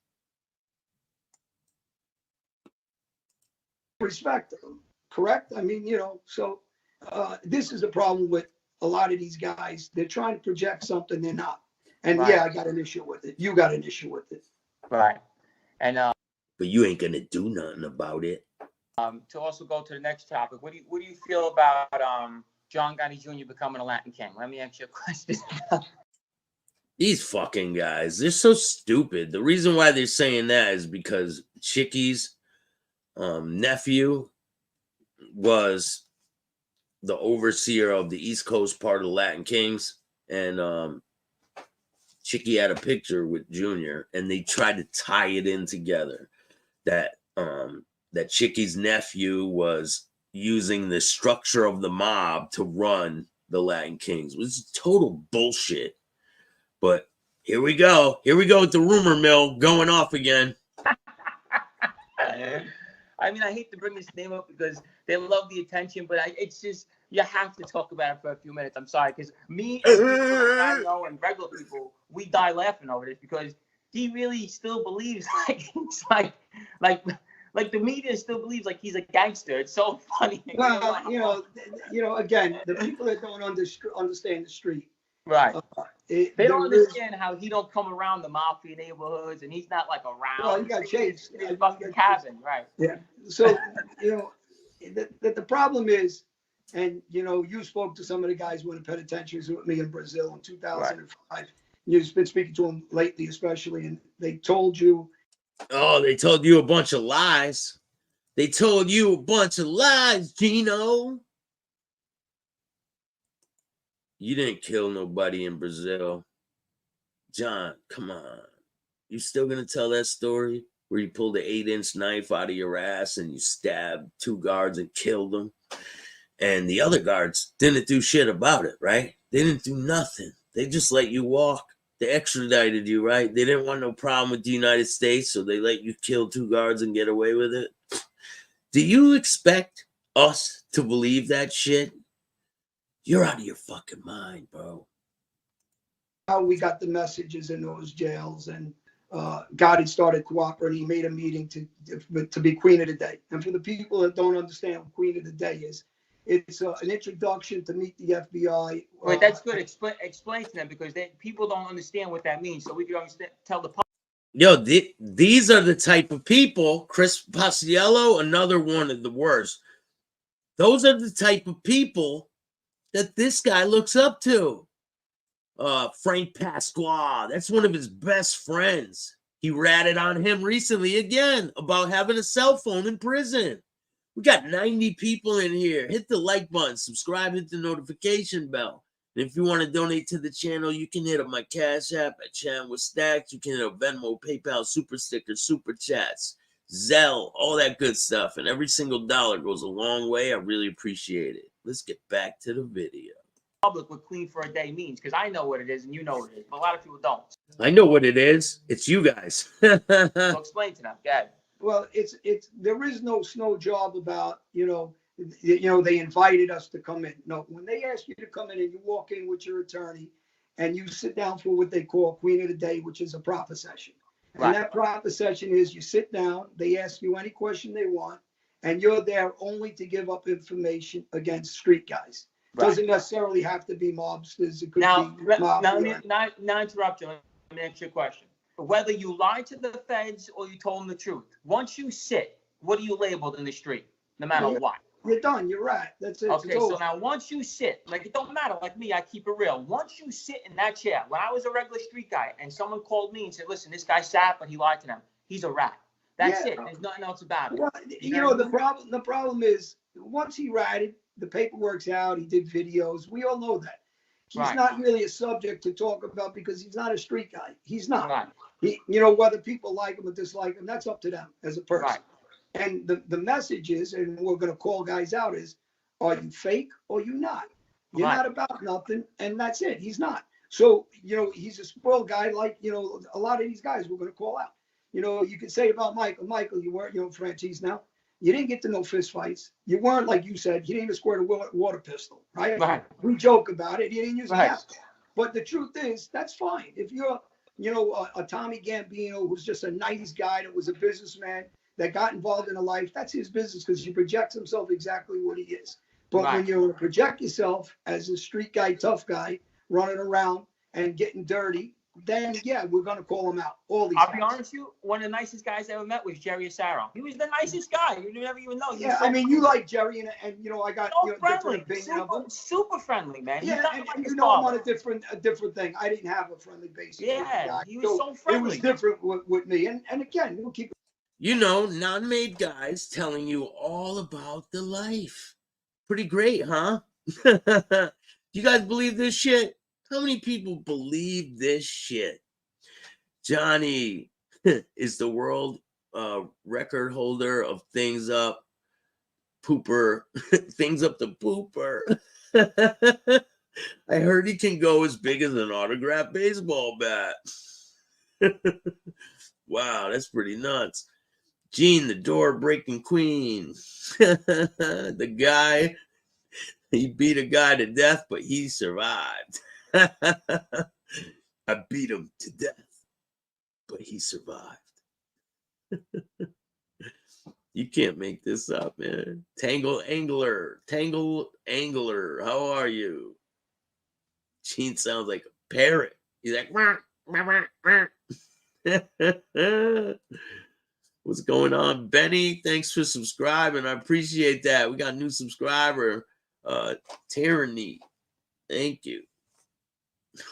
Respect them, correct? I mean, so this is a problem with a lot of these guys. They're trying to project something they're not. And yeah, I got an issue with it. You got an issue with it. Right. And but you ain't gonna do nothing about it. To also go to the next topic, what do you feel about John Gotti Jr. becoming a Latin King? Let me ask you a question. These fucking guys, they're so stupid. The reason why they're saying that is because Chicky's nephew was the overseer of the East Coast part of the Latin Kings, and Chicky had a picture with Junior, and they tried to tie it in together that that Chicky's nephew was using the structure of the mob to run the Latin Kings, which is total bullshit. But here we go with the rumor mill going off again. I mean, I hate to bring this name up because they love the attention, but it's just, you have to talk about it for a few minutes. I'm sorry, because me and people that I know and regular people, we die laughing over this because he really still believes like the media still believes like he's a gangster. It's so funny. Well, again, the people that don't understand the street. Right. They don't understand how he don't come around the mafia neighborhoods and he's not like around. Well, he got chased. He's a fucking cabin, right? Yeah. So, the problem is, and, you spoke to some of the guys who were in penitentiaries with me in Brazil in 2005. Right. You've been speaking to them lately, especially, and they told you. Oh, they told you a bunch of lies. They told you a bunch of lies, Gino. You didn't kill nobody in Brazil. John, come on. You still gonna tell that story where you pulled an 8-inch knife out of your ass and you stabbed 2 guards and killed them? And the other guards didn't do shit about it, right? They didn't do nothing. They just let you walk. They extradited you, right? They didn't want no problem with the United States, so they let you kill 2 guards and get away with it. Do you expect us to believe that shit? You're out of your fucking mind, bro. How we got the messages in those jails, and Gotti started cooperating. He made a meeting to be Queen of the Day. And for the people that don't understand what Queen of the Day is, it's an introduction to meet the FBI. Wait, that's good. Explain to them because people don't understand what that means. So we can tell the public. Yo, these are the type of people, Chris Paciello, another one of the worst. Those are the type of people that this guy looks up to. Frank Pasqua, that's one of his best friends. He ratted on him recently again about having a cell phone in prison. We got 90 people in here. Hit the like button, subscribe, hit the notification bell. And if you want to donate to the channel, you can hit up my Cash App at Chattin with Staxx. You can hit up Venmo, PayPal, Super Stickers, Super Chats, Zelle, all that good stuff. And every single dollar goes a long way. I really appreciate it. Let's get back to the video. Public what Queen for a Day means, because I know what it is and you know what it is, but a lot of people don't. I know what it is. It's you guys. So explain to them. Go ahead. Well, there is no snow job about, they invited us to come in. No, when they ask you to come in and you walk in with your attorney and you sit down for what they call Queen of the Day, which is a profit session. Right. And that profit session is you sit down, they ask you any question they want, and you're there only to give up information against street guys. Right. Doesn't necessarily have to be mobsters. It could be mob. Now interrupt you. Let me ask you a question. Whether you lied to the feds or you told them the truth, once you sit, what are you labeled in the street? No matter what. You're done. You're right. That's it. Okay, so now once you sit, like it don't matter, like me, I keep it real. Once you sit in that chair, when I was a regular street guy and someone called me and said, listen, this guy sat, but he lied to them. He's a rat. That's it. There's nothing else about it. Well, the problem is once he ratted, the paperwork's out, he did videos. We all know that. He's not really a subject to talk about because he's not a street guy. He's not. Right. He, whether people like him or dislike him, that's up to them as a person. Right. And the message is, and we're going to call guys out, is, are you fake or you not? You're not about nothing, and that's it. He's not. So, he's a spoiled guy like, a lot of these guys we're going to call out. You could say about Michael, you weren't, Franzese now. You didn't get to no fist fights. You weren't, like you said, you didn't even squirt a water pistol, right? We joke about it. You didn't use a But the truth is, that's fine. If you're, a Tommy Gambino who's just a nice guy that was a businessman that got involved in a life, that's his business because he projects himself exactly what he is. But when you project yourself as a street guy, tough guy, running around and getting dirty, then yeah, we're gonna call them out. All these. I'll be guys. honest with you. One of the nicest guys I ever met was Jerry Asaro. He was the nicest guy. You never even know. Yeah, I mean, you like Jerry, and you know, I got so different friendly, opinion of him. super friendly, man. He's Yeah, not and like you his know, I'm on father. a different thing. I didn't have a friendly basis. with the Yeah, guy. he was so friendly. It was different with me, and again, we'll keep. You know, non-made guys telling you all about the life. Pretty great, huh? You guys believe this shit? How many people believe this shit? Johnny is the world record holder of things up pooper. Things up the pooper. I heard he can go as big as an autographed baseball bat. Wow, that's pretty nuts. Gene, the door breaking queen. The guy, he beat a guy to death, but he survived. I beat him to death, but he survived. You can't make this up, man. Tangle Angler, how are you? Gene sounds like a parrot. He's like, wah, wah, wah, wah. What's going on, Benny? Thanks for subscribing. I appreciate that. We got a new subscriber, Tyranny. Thank you.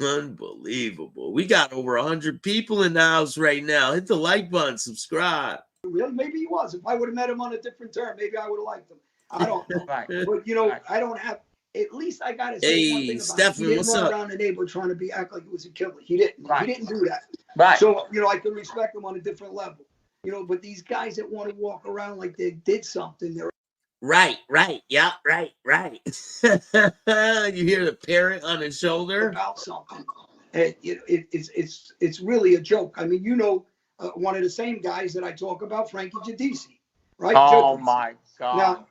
Unbelievable. We got over 100 people in the house right now. Hit the like button, subscribe. Really, maybe he was. If I would have met him on a different term, maybe I would have liked him. I don't know. Right. But you know, I don't have. At least I gotta say one thing about Stephen, him. He didn't what's run up? around the neighborhood trying to act like he was a killer. He didn't. Right. He didn't do that. Right. So you know, I can respect him on a different level. You know, but these guys that want to walk around like they did something, they're Right. Yeah, right. You hear the parrot on his shoulder? about something. And you know, it's really a joke. I mean, you know, one of the same guys that I talk about, Frankie Giudice, right? Oh Giudice. my God.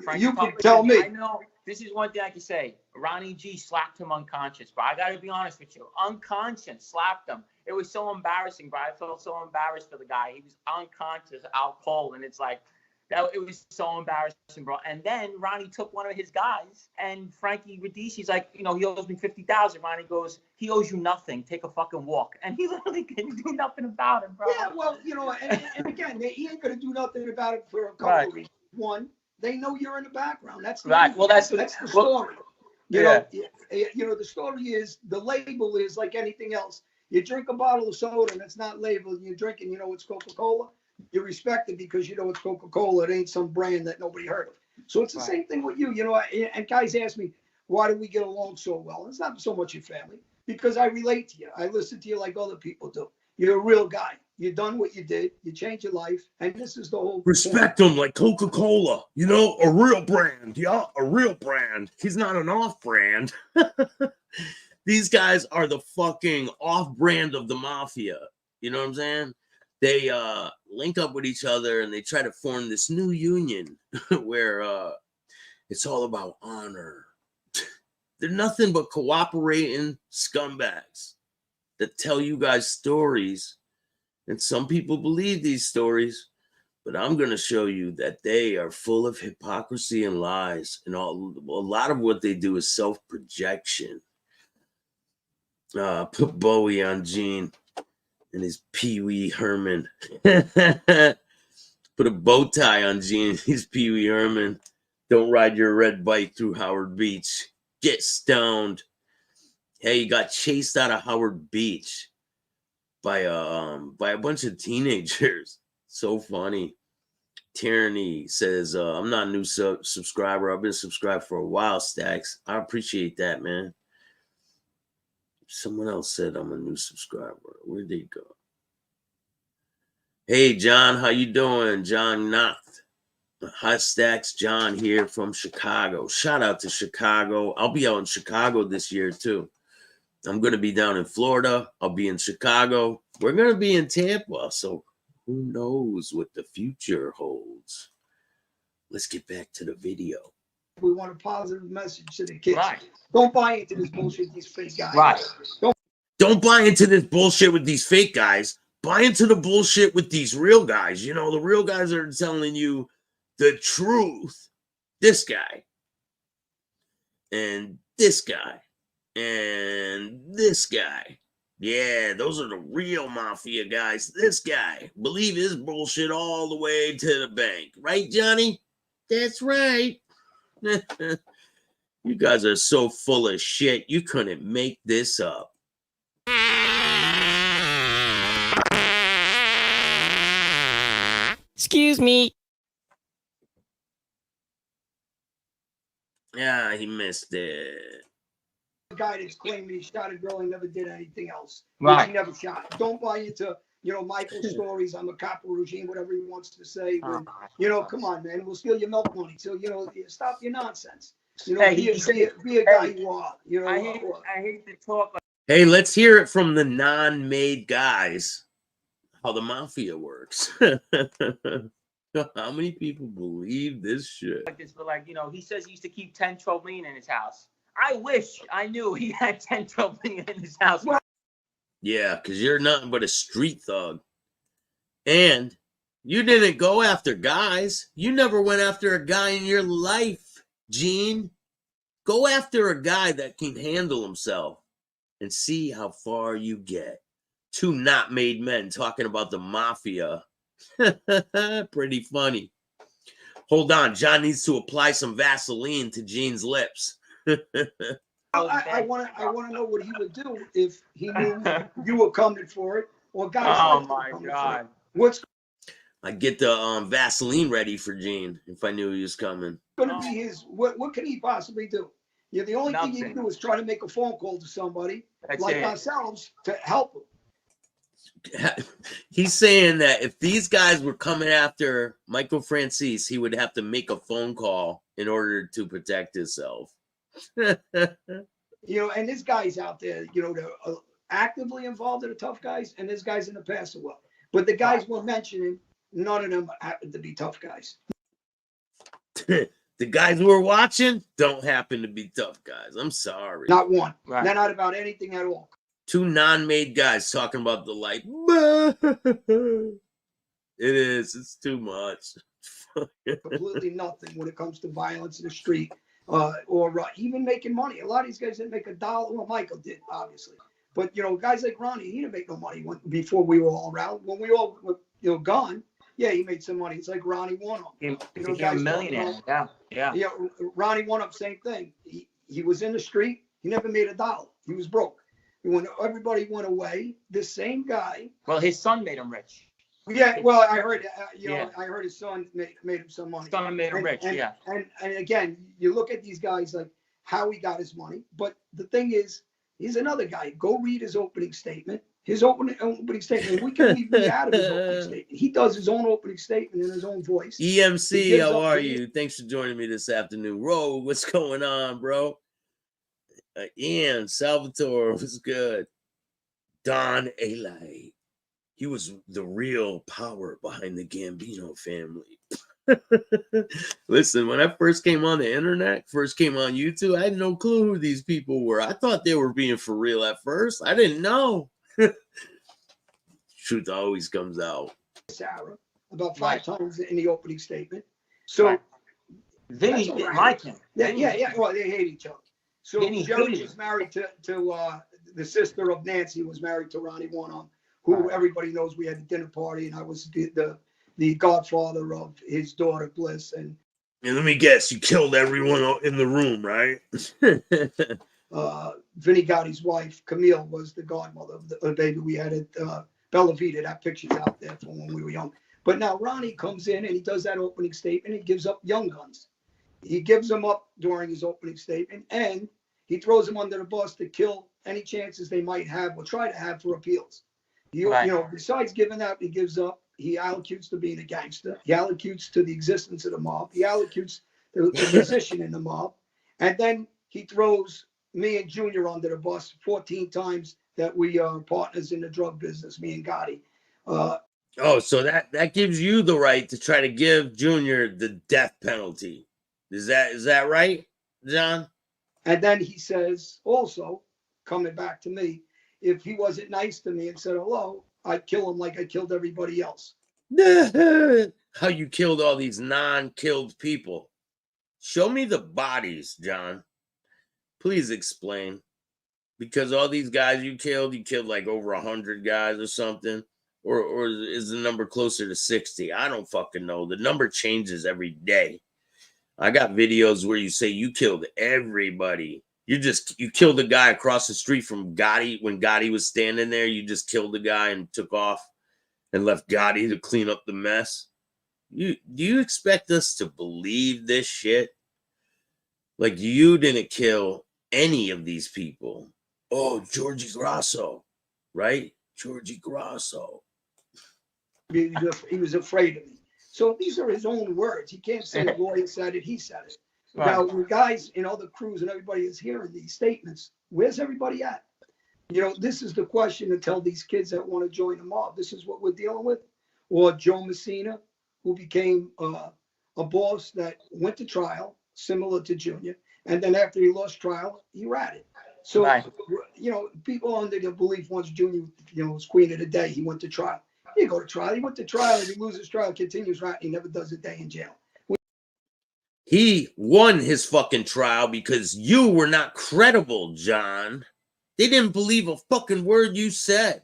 Now, you can tell me. I know. This is one thing I can say. Ronnie G slapped him unconscious, but I got to be honest with you. Unconscious, slapped him. It was so embarrassing, bro. I felt so embarrassed for the guy. He was unconscious, out cold, and it's like, it was so embarrassing, bro. And then Ronnie took one of his guys, and Frankie Giudice's like, you know, he owes me $50,000. Ronnie goes, he owes you nothing. Take a fucking walk. And he literally couldn't do nothing about it, bro. Yeah, well, you know, and again, he ain't gonna do nothing about it for a couple of reasons. One, they know you're in the background. That's the Right. Well, that's the story. You know, the story is, the label is like anything else. You drink a bottle of soda and it's not labeled, and you're drinking, you know, it's Coca-Cola. You respect it because you know it's Coca-Cola. It ain't some brand that nobody heard of. So it's the same thing with you. You know, and guys ask me, why do we get along so well? It's not so much your family, because I relate to you. I listen to you like other people do. You're a real guy. You've done what you did. You changed your life. And this is the whole Respect him like Coca-Cola. You know, a real brand. Yeah, a real brand. He's not an off-brand. These guys are the fucking off-brand of the mafia. You know what I'm saying? They link up with each other and they try to form this new union where it's all about honor. They're nothing but cooperating scumbags that tell you guys stories. And some people believe these stories, but I'm going to show you that they are full of hypocrisy and lies. And a lot of what they do is self-projection. Put Bowie on Gene and his Pee Wee Herman. Put a bow tie on Gene. He's Pee Wee Herman. Don't ride your red bike through Howard Beach. Get stoned. Hey, you got chased out of Howard Beach by a bunch of teenagers. So funny. Tyranny says, I'm not a new subscriber. I've been subscribed for a while, Staxx. I appreciate that, man. Someone else said I'm a new subscriber. Where'd they go? Hey, John, how you doing? John Nacht. Hi, Staxx. John here from Chicago. Shout out to Chicago. I'll be out in Chicago this year, too. I'm going to be down in Florida. I'll be in Chicago. We're going to be in Tampa. So who knows what the future holds? Let's get back to the video. We want a positive message to the kids. Right. Don't buy into this bullshit, these fake guys. Right. Don't buy into this bullshit with these fake guys. Buy into the bullshit with these real guys. You know, the real guys are telling you the truth. This guy. And this guy. And this guy. Yeah, those are the real mafia guys. This guy, believe his bullshit all the way to the bank. Right, Johnny? That's right. You guys are so full of shit. You couldn't make this up. Excuse me. Yeah, he missed it. The guy that's claiming he shot a girl and never did anything else. Right. Which he never shot. Don't buy into, Michael's stories. I'm a cop of regime, whatever he wants to say. When, come on, man. We'll steal your milk money. So, stop your nonsense. Hey, be a guy you are. I hate to talk. Hey, let's hear it from the non-made guys. How the mafia works. How many people believe this shit? Like this, but he says he used to keep 10, 12 million in his house. I wish I knew he had 10, 12 million in his house. Yeah, because you're nothing but a street thug. And you didn't go after guys. You never went after a guy in your life, Gene. Go after a guy that can handle himself and see how far you get. Two not made men talking about the mafia. Pretty funny. Hold on, John needs to apply some Vaseline to Gene's lips. I want to know what he would do if he knew you were coming for it, or guys. Oh my God! I'd get the Vaseline ready for Gene if I knew he was coming. Going to be his. What can he possibly do? Yeah, the only thing he can do is try to make a phone call to somebody ourselves to help him. He's saying that if these guys were coming after Michael Franzese, he would have to make a phone call in order to protect himself. And there's guys out there, they're actively involved in the tough guys, and there's guys in the past as well. But the guys we're mentioning, none of them happen to be tough guys. The guys who are watching don't happen to be tough guys. I'm sorry. Not one. Right. They're not about anything at all. Two non-made guys talking about the light. It is. It's too much. Completely nothing when it comes to violence in the street or even making money. A lot of these guys didn't make $1. Well, Michael did, obviously. But, guys like Ronnie, he didn't make no money before we were all around. When we all were, gone, yeah, he made some money. It's like Ronnie One-Up. He became a millionaire. Yeah. Ronnie One-Up, same thing. He was in the street. He never made $1. He was broke. When everybody went away, this same guy. Well, his son made him rich. Yeah, well, I heard, I heard his son made him some money. His son made him rich, yeah. And again, you look at these guys like how he got his money. But the thing is, he's another guy. Go read his opening statement. His opening statement. We can leave me out of his opening statement. He does his own opening statement in his own voice. EMC, how are you? Thanks for joining me this afternoon. Ro, what's going on, bro? Ian, Salvatore was good. Don Eli. He was the real power behind the Gambino family. Listen, when I first came on the internet, first came on YouTube, I had no clue who these people were. I thought they were being for real at first. I didn't know. Truth always comes out. Sarah, about 5 times in the opening statement. So Vinny didn't like him. Yeah. Well, they hate each other. So Jerry was married to the sister of Nancy, was married to Ronnie One-Up, who everybody knows. We had a dinner party, and I was the godfather of his daughter Bliss. And let me guess, you killed everyone in the room, right? Vinny Gotti's wife, Camille, was the godmother of the baby we had at Bella Vita. That picture's out there from when we were young. But now Ronnie comes in and he does that opening statement. He gives up Young Guns. He gives them up during his opening statement, and he throws them under the bus to kill any chances they might have or try to have for appeals. Besides giving that, he gives up. He allocutes to being a gangster. He allocutes to the existence of the mob. He allocutes the position in the mob. And then he throws me and Junior under the bus 14 times that we are partners in the drug business, me and Gotti. So that gives you the right to try to give Junior the death penalty. Is that right, John? And then he says, also, coming back to me, if he wasn't nice to me and said hello, I'd kill him like I killed everybody else. How you killed all these non-killed people. Show me the bodies, John. Please explain. Because all these guys you killed like over 100 guys or something, or is the number closer to 60? I don't fucking know. The number changes every day. I got videos where you say you killed everybody. You killed the guy across the street from Gotti when Gotti was standing there. You just killed the guy and took off and left Gotti to clean up the mess. Do you expect us to believe this shit? Like, you didn't kill any of these people. Oh, Georgie Grasso, right? Georgie Grasso. He was afraid of me. So these are his own words. He can't say Lloyd said it, he said it. Right. Now, when guys in other crews and everybody is hearing these statements, where's everybody at? You know, this is the question to tell these kids that want to join the mob. This is what we're dealing with. Or Joe Messina, who became a boss that went to trial, similar to Junior. And then after he lost trial, he ratted. So, Right. you know, people under the belief once Junior, was queen of the day, he went to trial. He didn't go to trial. He went to trial. If he loses trial, continues right. He never does a day in jail. He won his fucking trial because you were not credible, John. They didn't believe a fucking word you said.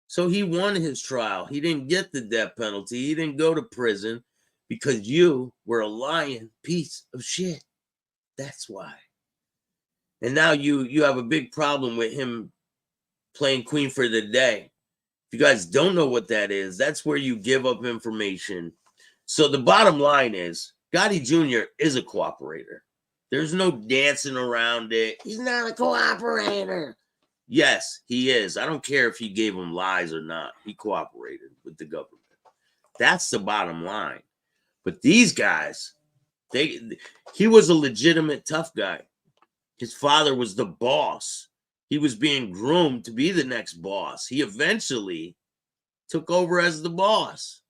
So he won his trial. He didn't get the death penalty. He didn't go to prison because you were a lying piece of shit. That's why. And now you have a big problem with him playing queen for the day. If you guys don't know what that is, that's where you give up information. So the bottom line is, Gotti Jr. is a cooperator. There's no dancing around it. He's not a cooperator. Yes, he is. I don't care if he gave him lies or not. He cooperated with the government. That's the bottom line. But these guys, he was a legitimate tough guy. His father was the boss. He was being groomed to be the next boss. He eventually took over as the boss.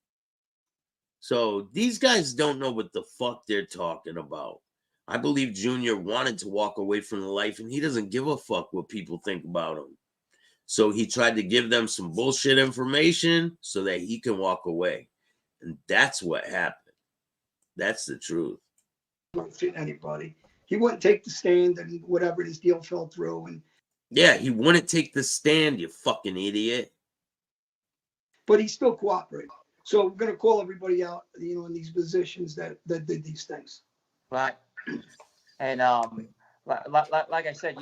So these guys don't know what the fuck they're talking about. I believe Junior wanted to walk away from the life, and he doesn't give a fuck what people think about him. So he tried to give them some bullshit information so that he can walk away. And that's what happened. That's the truth. Don't fit anybody. He wouldn't take the stand, and whatever, this deal fell through. And yeah, he wouldn't take the stand, you fucking idiot. But he still cooperated. So we're going to call everybody out, in these positions that did these things. Right. And like I said,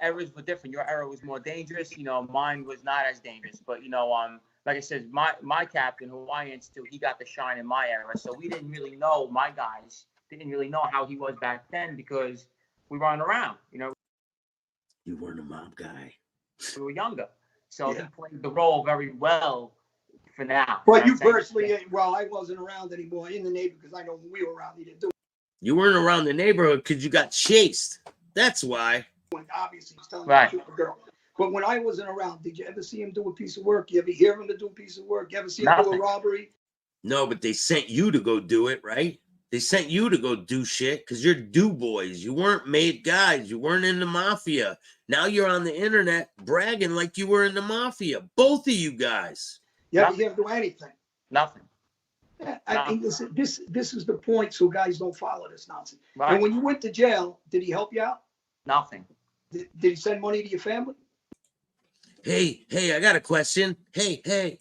errors were different. Your error was more dangerous. Mine was not as dangerous. But like I said, my captain, who I instituted, he got the shine in my era. So we didn't really know, my guys didn't really know how he was back then because we weren't around. You weren't a mob guy. We were younger. So he played the role very well for now. But you personally, well, I wasn't around anymore in the neighborhood because I know when we were around, he didn't do it. You weren't around the neighborhood because you got chased. That's why. Obviously, he's telling right. me to shoot a girl. But when I wasn't around, did you ever see him do a piece of work? You ever hear him to do a piece of work? You ever see him do a robbery? No, but they sent you to go do it, right? They sent you to go do shit because you're do boys. You weren't made guys. You weren't in the mafia. Now you're on the internet bragging like you were in the mafia. Both of you guys. You ever hear him do anything? Nothing. Yeah, I think this is the point, so guys don't follow this nonsense. Right. And when you went to jail, did he help you out? Nothing. Did he send money to your family? Hey, I got a question. Hey,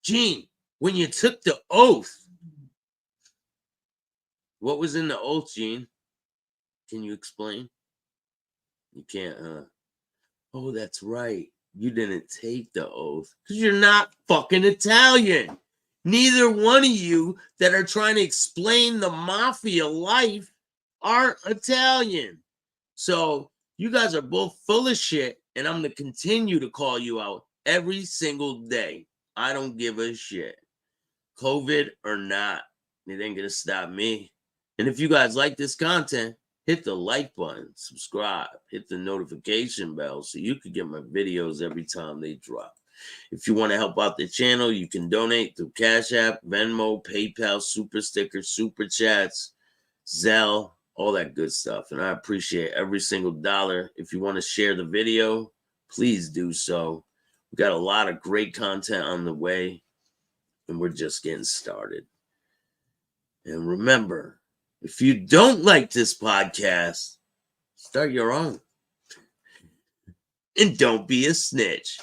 Gene, when you took the oath, what was in the oath, Gene? Can you explain? You can't, huh? Oh, that's right. You didn't take the oath because you're not fucking Italian. Neither one of you that are trying to explain the mafia life aren't Italian. So you guys are both full of shit, and I'm going to continue to call you out every single day. I don't give a shit. COVID or not, it ain't going to stop me. And if you guys like this content, hit the like button, subscribe, hit the notification bell so you can get my videos every time they drop. If you want to help out the channel, you can donate through Cash App, Venmo, PayPal, Super Stickers, Super Chats, Zelle, all that good stuff. And I appreciate every single dollar. If you want to share the video, please do so. We got a lot of great content on the way, and we're just getting started. And remember, if you don't like this podcast, start your own. and don't be a snitch.